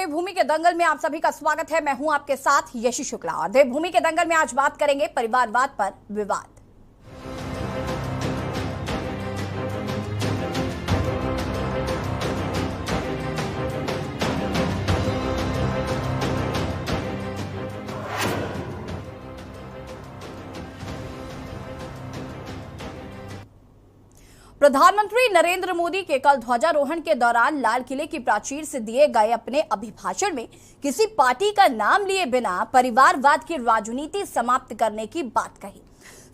देवभूमि के दंगल में आप सभी का स्वागत है। मैं हूं आपके साथ यशी शुक्ला और देवभूमि के दंगल में आज बात करेंगे परिवारवाद पर विवाद। प्रधानमंत्री नरेंद्र मोदी के कल ध्वजारोहण के दौरान लाल किले की प्राचीर से दिए गए अपने अभिभाषण में किसी पार्टी का नाम लिए बिना परिवारवाद की राजनीति समाप्त करने की बात कही।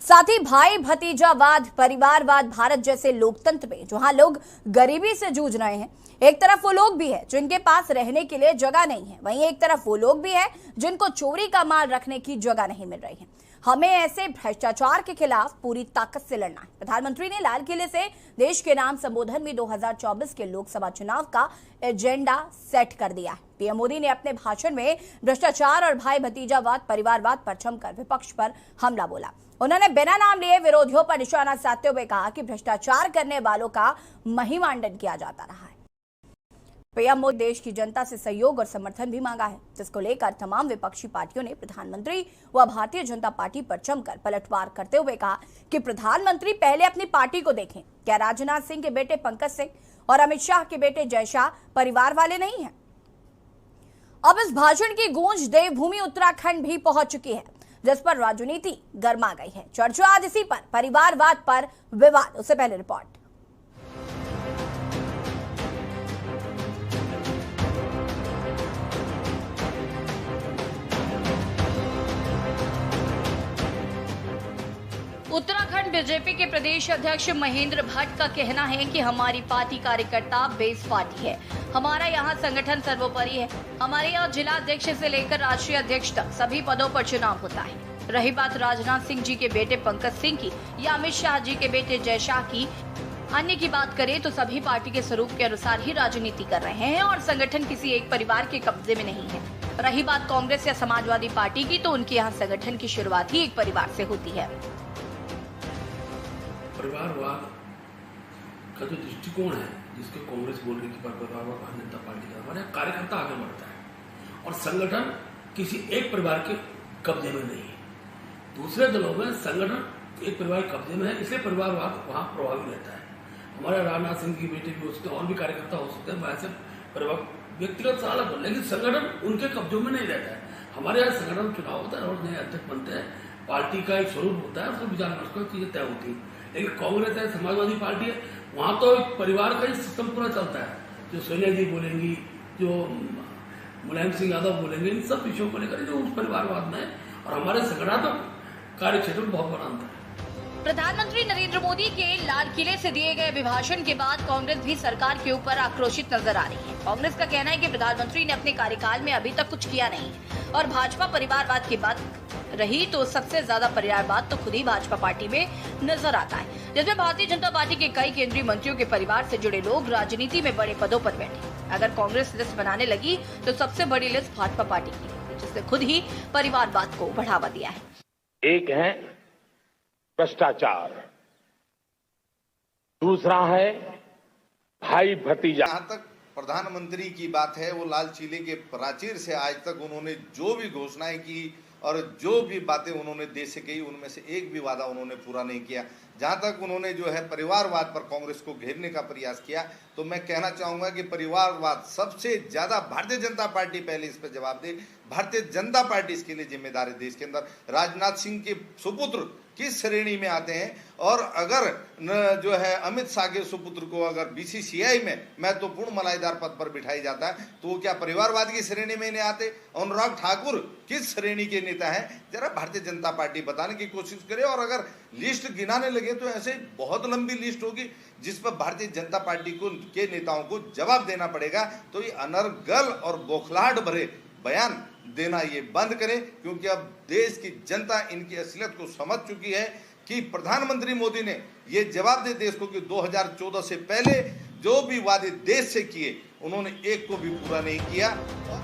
साथ ही भाई भतीजावाद, परिवारवाद भारत जैसे लोकतंत्र में जहां लोग गरीबी से जूझ रहे हैं, एक तरफ वो लोग भी है जिनके पास रहने के लिए जगह नहीं है, वहीं एक तरफ वो लोग भी है जिनको चोरी का माल रखने की जगह नहीं मिल रही है। हमें ऐसे भ्रष्टाचार के खिलाफ पूरी ताकत से लड़ना है। प्रधानमंत्री ने लाल किले से देश के नाम संबोधन में 2024 के लोकसभा चुनाव का एजेंडा सेट कर दिया है। पीएम मोदी ने अपने भाषण में भ्रष्टाचार और भाई भतीजावाद, परिवारवाद पर जमकर विपक्ष पर हमला बोला। उन्होंने बिना नाम लिए विरोधियों पर निशाना साधते हुए कहा कि भ्रष्टाचार करने वालों का महिमांडन किया जाता रहा है। पीएम मोदी देश की जनता से सहयोग और समर्थन भी मांगा है, जिसको लेकर तमाम विपक्षी पार्टियों ने प्रधानमंत्री व भारतीय जनता पार्टी पर जमकर पलटवार करते हुए कहा कि प्रधानमंत्री पहले अपनी पार्टी को देखें। क्या राजनाथ सिंह के बेटे पंकज सिंह और अमित शाह के बेटे जय शाह परिवार वाले नहीं हैं? अब इस भाषण की गूंज देवभूमि उत्तराखंड भी पहुंच चुकी है, जिस पर राजनीति गर्मा गई है। चर्चा आज इसी पर, परिवारवाद पर विवाद। उससे पहले रिपोर्ट। उत्तराखंड बीजेपी के प्रदेश अध्यक्ष महेंद्र भट्ट का कहना है कि हमारी पार्टी कार्यकर्ता बेस पार्टी है, हमारा यहाँ संगठन सर्वोपरि है। हमारे यहाँ जिला अध्यक्ष से लेकर राष्ट्रीय अध्यक्ष तक सभी पदों पर चुनाव होता है। रही बात राजनाथ सिंह जी के बेटे पंकज सिंह की या अमित शाह जी के बेटे जय शाह की, अन्य की बात करें तो सभी पार्टी के स्वरूप के अनुसार ही राजनीति कर रहे हैं और संगठन किसी एक परिवार के कब्जे में नहीं है। रही बात कांग्रेस या समाजवादी पार्टी की, तो उनके यहाँ संगठन की शुरुआत ही एक परिवार से होती है। परिवारवाद का जो दृष्टिकोण है, जिसके कांग्रेस बोल रही है कि परिवारवाद भारतीय जनता पार्टी का हमारे कार्यकर्ता आगे बढ़ता है और संगठन किसी एक परिवार के कब्जे में नहीं है। दूसरे दलों में संगठन एक परिवार के कब्जे में है, इसलिए परिवारवाद वहां प्रभावी रहता है। हमारे राजनाथ सिंह की बेटे भी हो सकते हैं और भी कार्यकर्ता हो सकते हैं, वैसे परिवार व्यक्तिगत साल, लेकिन संगठन उनके कब्जों में नहीं रहता है। हमारे यहाँ संगठन चुनाव होता है और नए अध्यक्ष बनते हैं, पार्टी का एक स्वरूप होता है, उसमें विचार विमर्श कर चीजें तय होती है। लेकिन कांग्रेस है, समाजवादी पार्टी है, वहां तो परिवार का ही सिस्टम पूरा चलता है। जो सोनिया जी बोलेंगी, जो मुलायम सिंह यादव बोलेंगे, इन सब विषयों को लेकर जो उस परिवारवाद में और हमारे संगठनात्मक कार्य क्षेत्र में बहुत बड़ा अंतर है। प्रधानमंत्री नरेंद्र मोदी के लाल किले से दिए गए अभिभाषण के बाद कांग्रेस भी सरकार के ऊपर आक्रोशित नजर आ रही है। कांग्रेस का कहना है कि प्रधानमंत्री ने अपने कार्यकाल में अभी तक कुछ किया नहीं है और भाजपा परिवारवाद की बात रही तो सबसे ज्यादा परिवारवाद तो खुद ही भाजपा पार्टी में नजर आता है, जिसमें भारतीय जनता पार्टी के कई केंद्रीय मंत्रियों के परिवार से जुड़े लोग राजनीति में बड़े पदों पर बैठे। अगर कांग्रेस लिस्ट बनाने लगी तो सबसे बड़ी लिस्ट भाजपा पार्टी की, जिसने खुद ही परिवारवाद को बढ़ावा दिया है। एक है भ्रष्टाचार, दूसरा है भाई भतीजा। जहां तक प्रधानमंत्री की बात है, वो लाल किले के प्राचीर से आज तक उन्होंने जो भी घोषणाएं की और जो भी बातें उन्होंने देश से कही, उनमें से एक भी वादा उन्होंने पूरा नहीं किया। जहां तक उन्होंने जो है परिवारवाद पर कांग्रेस को घेरने का प्रयास किया, तो मैं कहना चाहूंगा कि परिवारवाद सबसे ज्यादा भारतीय जनता पार्टी पहले इस पर जवाब दे। भारतीय जनता पार्टी इसके लिए जिम्मेदार है। देश के अंदर राजनाथ सिंह के सुपुत्र किस श्रेणी में आते हैं और अगर जो है अमित शाह के सुपुत्र को अगर बीसीसीआई में महत्वपूर्ण मलाईदार पद पर बिठाई जाता है, तो वो क्या परिवारवाद की श्रेणी में नहीं आते? अनुराग ठाकुर किस श्रेणी के नेता हैं? जरा भारतीय जनता पार्टी बताने की कोशिश करे। और अगर लिस्ट गिनाने लगे तो ऐसे बहुत लंबी लिस्ट होगी जिस पर भारतीय जनता पार्टी को के नेताओं को जवाब देना पड़ेगा। तो ये अनर्गल और बौखलाहट भरे बयान देना ये बंद करें, क्योंकि अब देश की जनता इनकी असलियत को समझ चुकी है कि प्रधानमंत्री मोदी ने ये जवाब दे देश को कि 2014 से पहले जो भी वादे देश से किए उन्होंने एक को भी पूरा नहीं किया।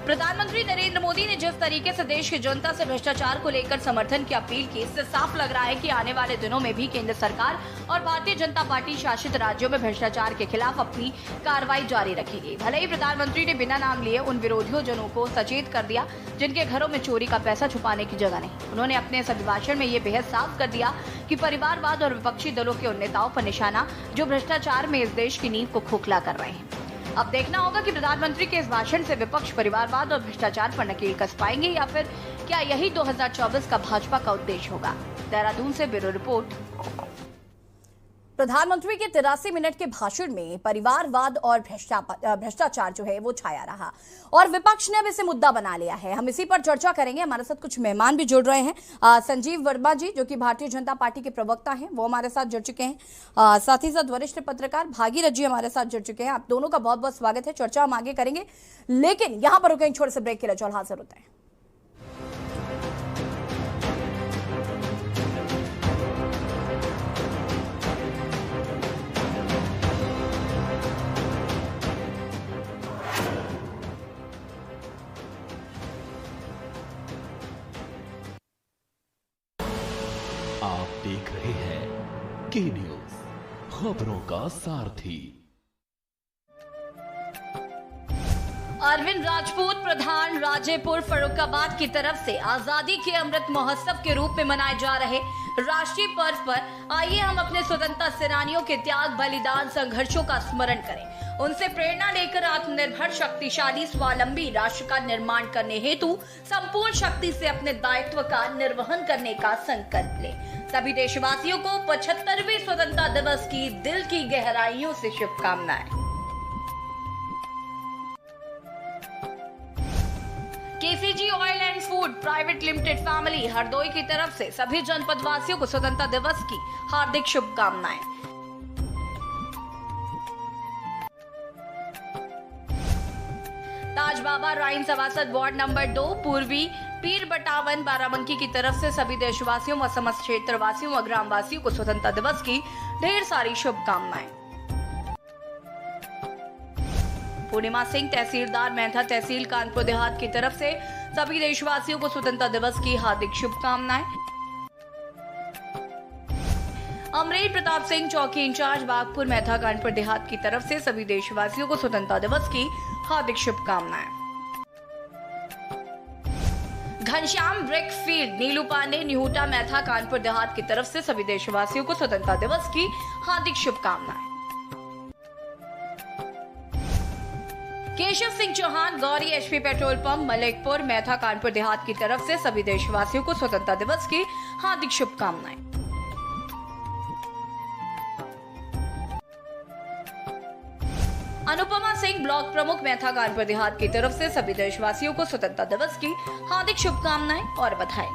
प्रधानमंत्री नरेंद्र मोदी ने जिस तरीके से देश की जनता से भ्रष्टाचार को लेकर समर्थन की अपील की, इससे साफ लग रहा है कि आने वाले दिनों में भी केंद्र सरकार और भारतीय जनता पार्टी शासित राज्यों में भ्रष्टाचार के खिलाफ अपनी कार्रवाई जारी रखेगी। भले ही प्रधानमंत्री ने बिना नाम लिए उन विरोधियों जनों को सचेत कर दिया जिनके घरों में चोरी का पैसा छुपाने की जगह नहीं। उन्होंने अपने इस अभिभाषण में ये बेहद साफ कर दिया कि परिवारवाद और विपक्षी दलों के उन नेताओं पर निशाना जो भ्रष्टाचार में इस देश की नींव को खोखला कर रहे हैं। अब देखना होगा कि प्रधानमंत्री के इस भाषण से विपक्ष परिवारवाद और भ्रष्टाचार पर नकेल कस पाएंगे या फिर क्या यही 2024 का भाजपा का उद्देश्य होगा। देहरादून से ब्यूरो रिपोर्ट। प्रधानमंत्री के 83 मिनट के भाषण में परिवारवाद और भ्रष्टाचार जो है वो छाया रहा और विपक्ष ने अब इसे मुद्दा बना लिया है। हम इसी पर चर्चा करेंगे। हमारे साथ कुछ मेहमान भी जुड़ रहे हैं। संजीव वर्मा जी जो कि भारतीय जनता पार्टी के प्रवक्ता हैं, वो हमारे साथ जुड़ चुके हैं। साथ ही साथ वरिष्ठ पत्रकार भागीरथ जी हमारे साथ जुड़ चुके हैं। आप दोनों का बहुत बहुत स्वागत है। चर्चा हम आगे करेंगे, लेकिन यहाँ पर रुकेंगे छोटे से ब्रेक के लिए। चौल हाजिर होते हैं। आप देख रहे हैं के न्यूज, खबरों का सारथी। अरविंद राजपूत प्रधान राजेपुर फर्रुखाबाद की तरफ से आजादी के अमृत महोत्सव के रूप में मनाए जा रहे राष्ट्रीय पर्व पर आइए हम अपने स्वतंत्रता सेनानियों के त्याग, बलिदान, संघर्षों का स्मरण करें। उनसे प्रेरणा लेकर आत्मनिर्भर, शक्तिशाली, स्वावलंबी राष्ट्र का निर्माण करने हेतु संपूर्ण शक्ति से अपने दायित्व का निर्वहन करने का संकल्प लें। सभी देशवासियों को 75वें स्वतंत्रता दिवस की दिल की गहराइयों से शुभकामनाएं। KCG oil and food private limited family Hardoi की तरफ से सभी जनपद वासियों को स्वतंत्रता दिवस की हार्दिक शुभकामनाएं। ताज बाबा राइन सभासद वार्ड नंबर 2 पूर्वी पीर बटावन बाराबंकी की तरफ से सभी देशवासियों व समस्त क्षेत्रवासियों व ग्रामवासियों को स्वतंत्रता दिवस की ढेर सारी शुभकामनाएं। पूर्णिमा सिंह तहसीलदार मेहथा तहसील कानपुर देहात की तरफ से सभी देशवासियों को स्वतंत्रता दिवस की हार्दिक शुभकामनाएं। अमरेश प्रताप सिंह चौकी इंचार्ज बागपुर मेहथा कानपुर देहात की तरफ से सभी देशवासियों को स्वतंत्रता दिवस की हार्दिक शुभकामनाएं। घनश्याम ब्रिकफील्ड नीलू पांडे निहुटा मेहथा कानपुर देहात की तरफ से सभी देशवासियों को स्वतंत्रता दिवस की हार्दिक शुभकामनाएं। Keshav Singh Chauhan Gauri HP petrol pump Malikpur Mehtha Kanpur Dehat की तरफ से सभी देशवासियों को स्वतंत्रता दिवस की हार्दिक शुभकामनाएं। अनुपमा सिंह ब्लॉक प्रमुख मेहथा कानपुर देहात की तरफ से सभी देशवासियों को स्वतंत्रता दिवस की हार्दिक शुभकामनाएं और बधाई।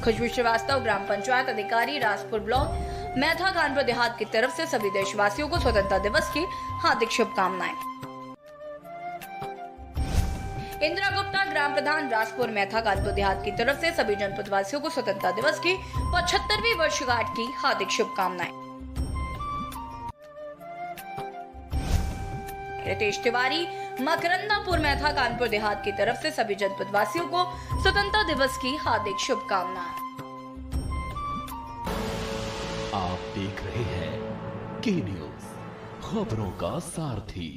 खुशबू श्रीवास्तव ग्राम पंचायत अधिकारी राजपुर ब्लॉक मेहथा कानपुर देहात की तरफ से सभी देशवासियों को स्वतंत्रता दिवस की हार्दिक शुभकामनाएं। इंदिरा गुप्ता ग्राम प्रधान राजपुर मेहथा कानपुर देहात की तरफ से सभी जनपद वासियों को स्वतंत्रता दिवस की 75वीं वर्षगांठ की हार्दिक शुभकामनाएं। रितेश तिवारी मकरंदापुर मेहथा कानपुर देहात की तरफ से सभी जनपद वासियों को स्वतंत्रता दिवस की हार्दिक शुभकामनाएं। आप देख रहे हैं के न्यूज, खबरों का सारथी।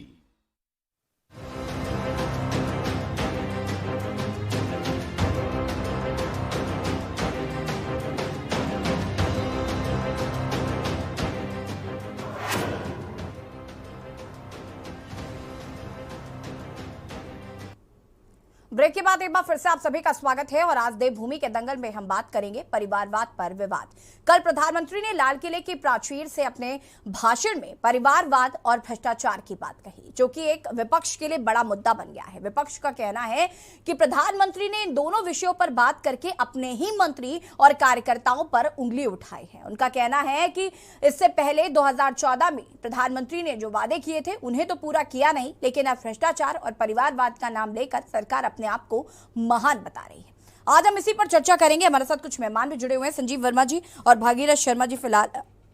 ब्रेक के बाद एक बार फिर से आप सभी का स्वागत है और आज देवभूमि के दंगल में हम बात करेंगे परिवारवाद पर विवाद। कल प्रधानमंत्री ने लाल किले की प्राचीर से अपने भाषण में परिवारवाद और भ्रष्टाचार की बात कही, जो कि एक विपक्ष के लिए बड़ा मुद्दा बन गया है। विपक्ष का कहना है कि प्रधानमंत्री ने इन दोनों विषयों पर बात करके अपने ही मंत्री और कार्यकर्ताओं पर उंगली उठाई है। उनका कहना है कि इससे पहले 2014 में प्रधानमंत्री ने जो वादे किए थे उन्हें तो पूरा किया नहीं, लेकिन अब भ्रष्टाचार और परिवारवाद का नाम लेकर सरकार अपने आप को महान बता रही है। आज हम इसी पर चर्चा करेंगे। हमारे साथ कुछ मेहमान भी जुड़े हुए हैं, संजीव वर्मा जी और भागीरथ शर्मा जी फिलहाल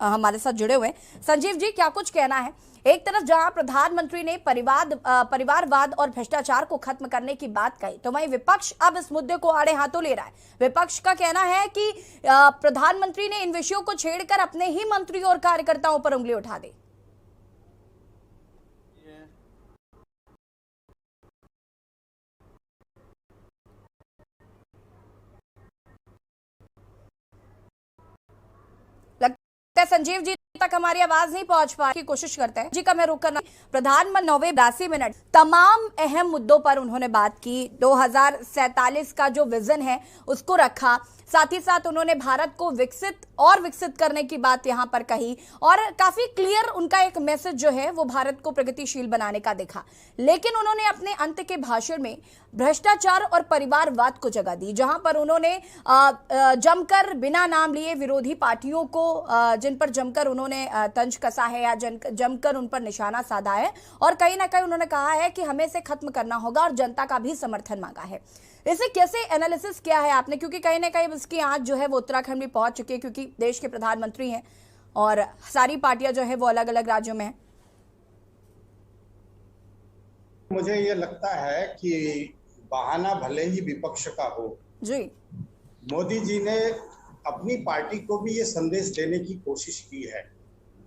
हमारे साथ जुड़े हुए हैं। संजीव जी, क्या कुछ कहना है? एक तरफ जहां प्रधानमंत्री ने परिवारवाद और भ्रष्टाचार को खत्म करने की बात कही, तो वहीं विपक्ष अब इस मुद्दे को आड़े हाथों ले रहा है। विपक्ष का कहना है कि प्रधानमंत्री ने इन विषयों को छेड़कर अपने ही मंत्रियों और कार्यकर्ताओं पर उंगली उठा दी। संजीव जी तक हमारी आवाज नहीं पहुंच पा रही, कोशिश करते हैं जी का मैं रुक करना। प्रधानमंत्री 82 मिनट तमाम अहम मुद्दों पर उन्होंने बात की। 2047 का जो विजन है उसको रखा, साथ ही साथ उन्होंने भारत को विकसित करने की बात यहां पर कही और काफी क्लियर उनका एक मैसेज जो है वो भारत को प्रगतिशील बनाने का दिखा। लेकिन उन्होंने अपने अंत के भाषण में भ्रष्टाचार और परिवारवाद को जगह दी, जहां पर उन्होंने जमकर बिना नाम लिए विरोधी पार्टियों को जिन पर जमकर उन्होंने तंज कसा है या जमकर उन पर निशाना साधा है और कहीं ना कहीं उन्होंने कहा है कि हमें इसे खत्म करना होगा और जनता का भी समर्थन मांगा है। इसे कैसे एनालिसिस किया है आपने, क्योंकि कहीं ना कहीं इसकी आंच जो है वो उत्तराखंड में पहुंच चुकी है, क्योंकि देश के प्रधानमंत्री हैं और सारी पार्टियां जो है वो अलग अलग राज्यों में हैं। मुझे ये लगता है कि बहाना भले ही विपक्ष का हो जी, मोदी जी ने अपनी पार्टी को भी ये संदेश देने की कोशिश की है,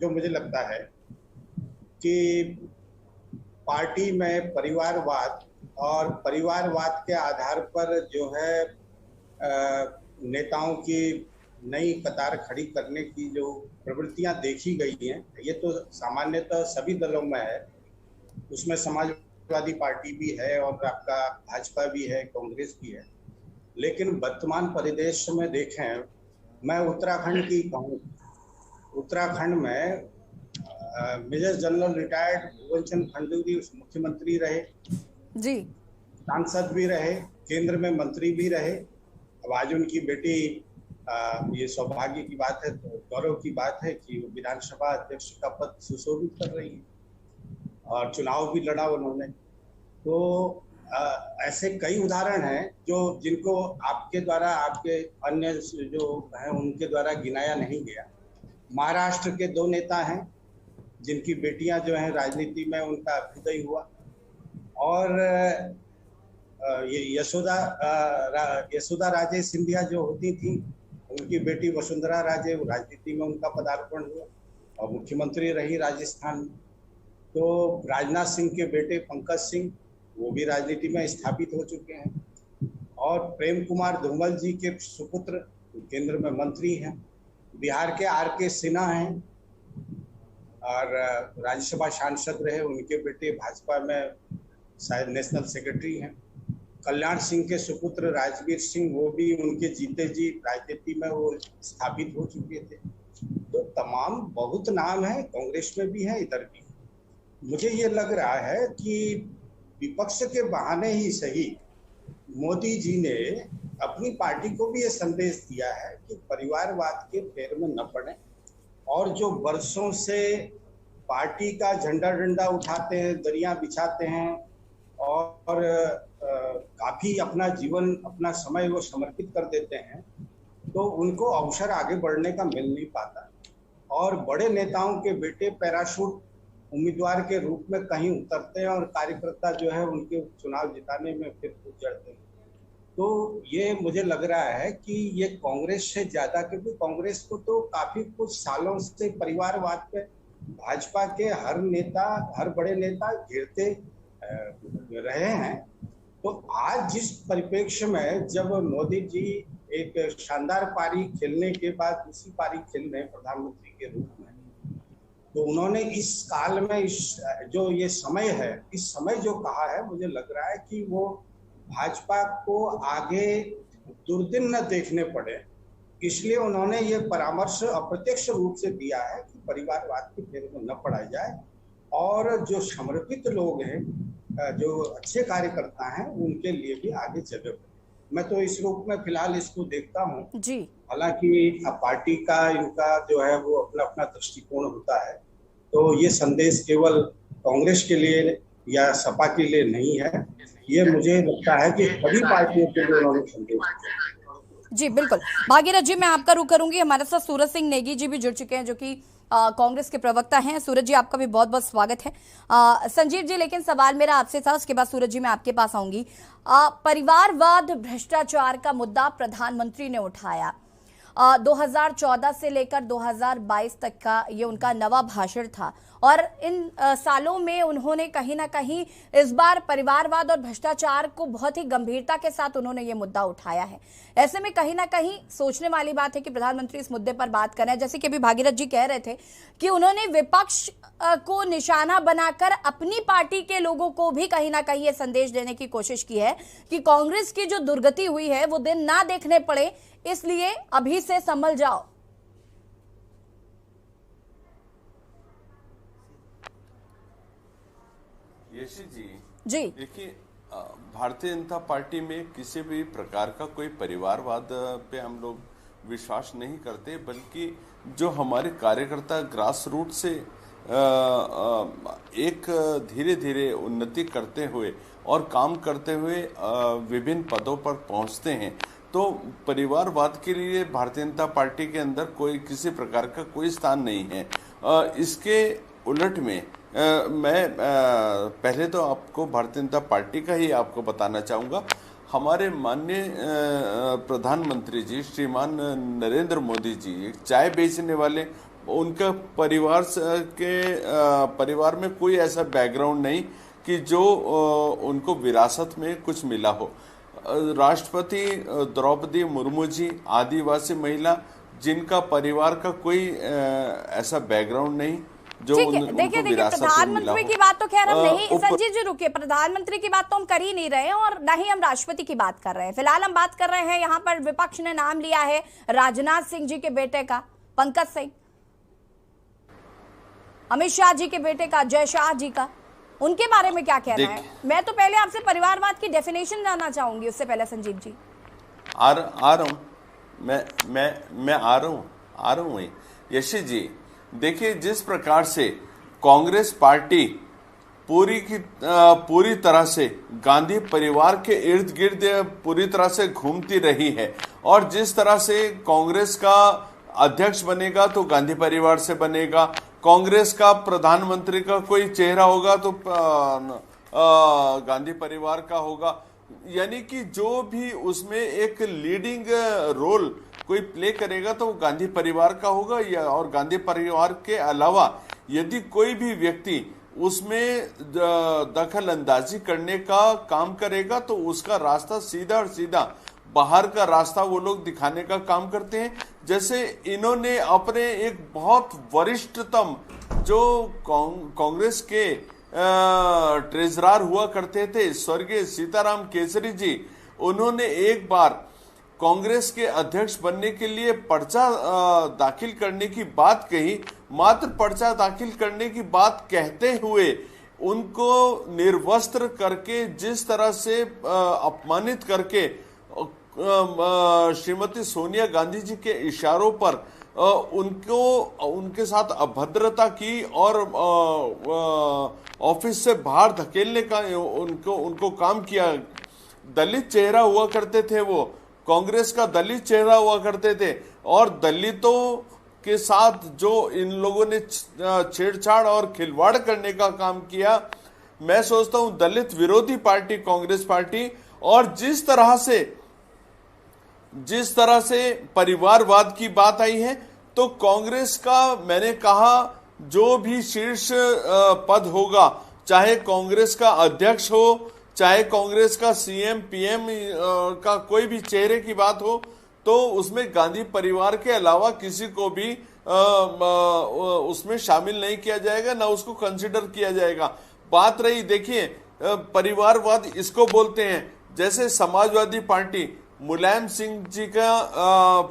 जो मुझे लगता है कि पार्टी में परिवारवाद और परिवारवाद के आधार पर जो है नेताओं की नई कतार खड़ी करने की जो प्रवृत्तियां देखी गई हैं, ये तो सामान्यतः सभी दलों में है। उसमें समाजवादी पार्टी भी है और आपका भाजपा भी है, कांग्रेस भी है। लेकिन वर्तमान परिदृश्य में देखें, मैं उत्तराखंड की कहूँ, उत्तराखंड में मेजर जनरल रिटायर्ड भुवन चंद्र खंडूरी मुख्यमंत्री रहे जी, सांसद भी रहे, केंद्र में मंत्री भी रहे। अब आज उनकी बेटी, ये सौभाग्य की बात है, तो गौरव की बात है कि वो विधानसभा अध्यक्ष का पद सुशोभित कर रही है और चुनाव भी लड़ा उन्होंने। तो ऐसे कई उदाहरण हैं जो जिनको आपके द्वारा, आपके अन्य जो हैं उनके द्वारा गिनाया नहीं गया। महाराष्ट्र के 2 नेता हैं जिनकी बेटियां जो हैं राजनीति में उनका अभ्युदय हुआ, और ये यशोदा राजे सिंधिया जो होती थी, उनकी बेटी वसुंधरा राजे, राजनीति में उनका पदार्पण हुआ और मुख्यमंत्री रही राजस्थान में। तो राजनाथ सिंह के बेटे पंकज सिंह, वो भी राजनीति में स्थापित हो चुके हैं। और प्रेम कुमार धूमल जी के सुपुत्र केंद्र में मंत्री हैं। बिहार के RK सिन्हा हैं और राज्यसभा सांसद रहे, उनके बेटे भाजपा में शायद नेशनल सेक्रेटरी हैं। कल्याण सिंह के सुपुत्र राजवीर सिंह, वो भी उनके जीते जी राजनीति में वो स्थापित हो चुके थे। तो तमाम बहुत नाम है, कांग्रेस में भी है, इधर भी। मुझे ये लग रहा है कि विपक्ष के बहाने ही सही मोदी जी ने अपनी पार्टी को भी ये संदेश दिया है कि परिवारवाद के फेर में न पड़े, और जो वर्षों से पार्टी का झंडा डंडा उठाते हैं, दरिया बिछाते हैं और काफी अपना जीवन, अपना समय वो समर्पित कर देते हैं, तो उनको अवसर आगे बढ़ने का मिल नहीं पाता। और बड़े नेताओं के बेटे पैराशूट उम्मीदवार के रूप में कहीं उतरते हैं और कार्यकर्ता जो है उनके चुनाव जिताने में फिर जड़ते हैं। तो ये मुझे लग रहा है कि ये कांग्रेस से ज्यादा, क्योंकि कांग्रेस को तो काफी कुछ सालों से परिवारवाद पे भाजपा के हर नेता, हर बड़े नेता घेरते रहे हैं। तो आज जिस परिप्रेक्ष्य में जब मोदी जी एक शानदार पारी खेलने के बाद दूसरी पारी खेल रहे प्रधानमंत्री के रूप में, तो उन्होंने इस काल में, इस जो ये समय है, इस समय जो कहा है, मुझे लग रहा है कि वो भाजपा को आगे दुर्दिन न देखने पड़े, इसलिए उन्होंने ये परामर्श अप्रत्यक्ष रूप से दिया है कि परिवारवाद के फेर में न पड़ा जाए और जो समर्पित लोग हैं, जो अच्छे कार्यकर्ता हैं, उनके लिए भी आगे जगह बने। मैं तो इस रूप में फिलहाल इसको देखता हूँ जी। हालांकि पार्टी का, इनका जो है वो अपना अपना दृष्टिकोण होता है, तो ये संदेश केवल कांग्रेस के लिए या सपा के लिए नहीं है, ये मुझे लगता है कि सभी पार्टियों के लिए उन्होंने संदेश दिया। जी बिल्कुल। भागीरथ जी, मैं आपका रुख करूंगी। हमारे साथ सूरज सिंह नेगी जी भी जुड़ चुके हैं, जो कि कांग्रेस के प्रवक्ता हैं। सूरज जी, आपका भी बहुत बहुत स्वागत है। संजीव जी, लेकिन सवाल मेरा आपसे था, उसके बाद सूरज जी मैं आपके पास आऊंगी। परिवारवाद, भ्रष्टाचार का मुद्दा प्रधानमंत्री ने उठाया। 2014 से लेकर 2022 तक का ये उनका नवा भाषण था, और इन सालों में उन्होंने कहीं ना कहीं इस बार परिवारवाद और भ्रष्टाचार को बहुत ही गंभीरता के साथ उन्होंने ये मुद्दा उठाया है। ऐसे में कहीं ना कहीं सोचने वाली बात है कि प्रधानमंत्री इस मुद्दे पर बात कर रहे हैं। जैसे कि अभी भागीरथ जी कह रहे थे कि उन्होंने विपक्ष को निशाना बनाकर अपनी पार्टी के लोगों को भी कहीं ना कहीं ये संदेश देने की कोशिश की है कि कांग्रेस की जो दुर्गति हुई है वो दिन ना देखने पड़े, इसलिए अभी से संभल जाओ। यशी जी देखिए, भारतीय जनता पार्टी में किसी भी प्रकार का कोई परिवारवाद पे हम लोग विश्वास नहीं करते, बल्कि जो हमारे कार्यकर्ता ग्रास रूट से एक धीरे धीरे उन्नति करते हुए और काम करते हुए विभिन्न पदों पर पहुंचते हैं, तो परिवारवाद के लिए भारतीय जनता पार्टी के अंदर कोई किसी प्रकार का कोई स्थान नहीं है। इसके उलट में मैं पहले तो आपको भारतीय जनता पार्टी का ही आपको बताना चाहूँगा। हमारे माननीय प्रधानमंत्री जी श्रीमान नरेंद्र मोदी जी एक चाय बेचने वाले, उनका परिवार में कोई ऐसा बैकग्राउंड नहीं कि जो उनको विरासत में कुछ मिला हो। राष्ट्रपति द्रौपदी मुर्मू जी आदिवासी महिला, जिनका परिवार का कोई ऐसा बैकग्राउंड नहीं जो देखिए प्रधानमंत्री की बात तो खैर हम नहीं, संजीव जी रुकिए, प्रधानमंत्री की बात तो हम कर ही नहीं रहे हैं और ना ही हम राष्ट्रपति की बात कर रहे हैं। फिलहाल हम बात कर रहे हैं, यहाँ पर विपक्ष ने नाम लिया है राजनाथ सिंह जी के बेटे का, पंकज सिंह, अमित शाह जी के बेटे का, जय शाह जी का, उनके बारे में क्या कहना है? मैं तो पहले आपसे परिवारवाद की डेफिनेशन जानना चाहूंगी, उससे पहले संजीव जी। आ रहा हूं मैं आ रहा हूं यशी जी। देखिए, जिस प्रकार से कांग्रेस पार्टी पूरी तरह से गांधी परिवार के इर्द गिर्द पूरी तरह से घूमती रही है, और जिस तरह से कांग्रेस का अध्यक्ष बनेगा तो गांधी परिवार से बनेगा, कांग्रेस का प्रधानमंत्री का कोई चेहरा होगा तो गांधी परिवार का होगा, यानी कि जो भी उसमें एक लीडिंग रोल कोई प्ले करेगा तो वो गांधी परिवार का होगा। या और गांधी परिवार के अलावा यदि कोई भी व्यक्ति उसमें दखल अंदाजी करने का काम करेगा तो उसका रास्ता सीधा और सीधा बाहर का रास्ता वो लोग दिखाने का काम करते हैं। जैसे इन्होंने अपने एक बहुत वरिष्ठतम जो कांग्रेस के ट्रेजरर हुआ करते थे स्वर्गीय सीताराम केसरी जी, उन्होंने एक बार कांग्रेस के अध्यक्ष बनने के लिए पर्चा दाखिल करने की बात कही। मात्र पर्चा दाखिल करने की बात कहते हुए उनको निर्वस्त्र करके, जिस तरह से अपमानित करके श्रीमती सोनिया गांधी जी के इशारों पर उनके साथ अभद्रता की और ऑफिस से बाहर धकेलने का उनको काम किया। दलित चेहरा हुआ करते थे, वो कांग्रेस का दलित चेहरा हुआ करते थे, और दलितों के साथ जो इन लोगों ने छेड़छाड़ और खिलवाड़ करने का काम किया, मैं सोचता हूं दलित विरोधी पार्टी कांग्रेस पार्टी। और जिस तरह से परिवारवाद की बात आई है, तो कांग्रेस का मैंने कहा जो भी शीर्ष पद होगा, चाहे कांग्रेस का अध्यक्ष हो, चाहे कांग्रेस का सीएम पीएम का कोई भी चेहरे की बात हो, तो उसमें गांधी परिवार के अलावा किसी को भी उसमें शामिल नहीं किया जाएगा, ना उसको कंसिडर किया जाएगा। बात रही, देखिए परिवारवाद इसको बोलते हैं, जैसे समाजवादी पार्टी मुलायम सिंह जी का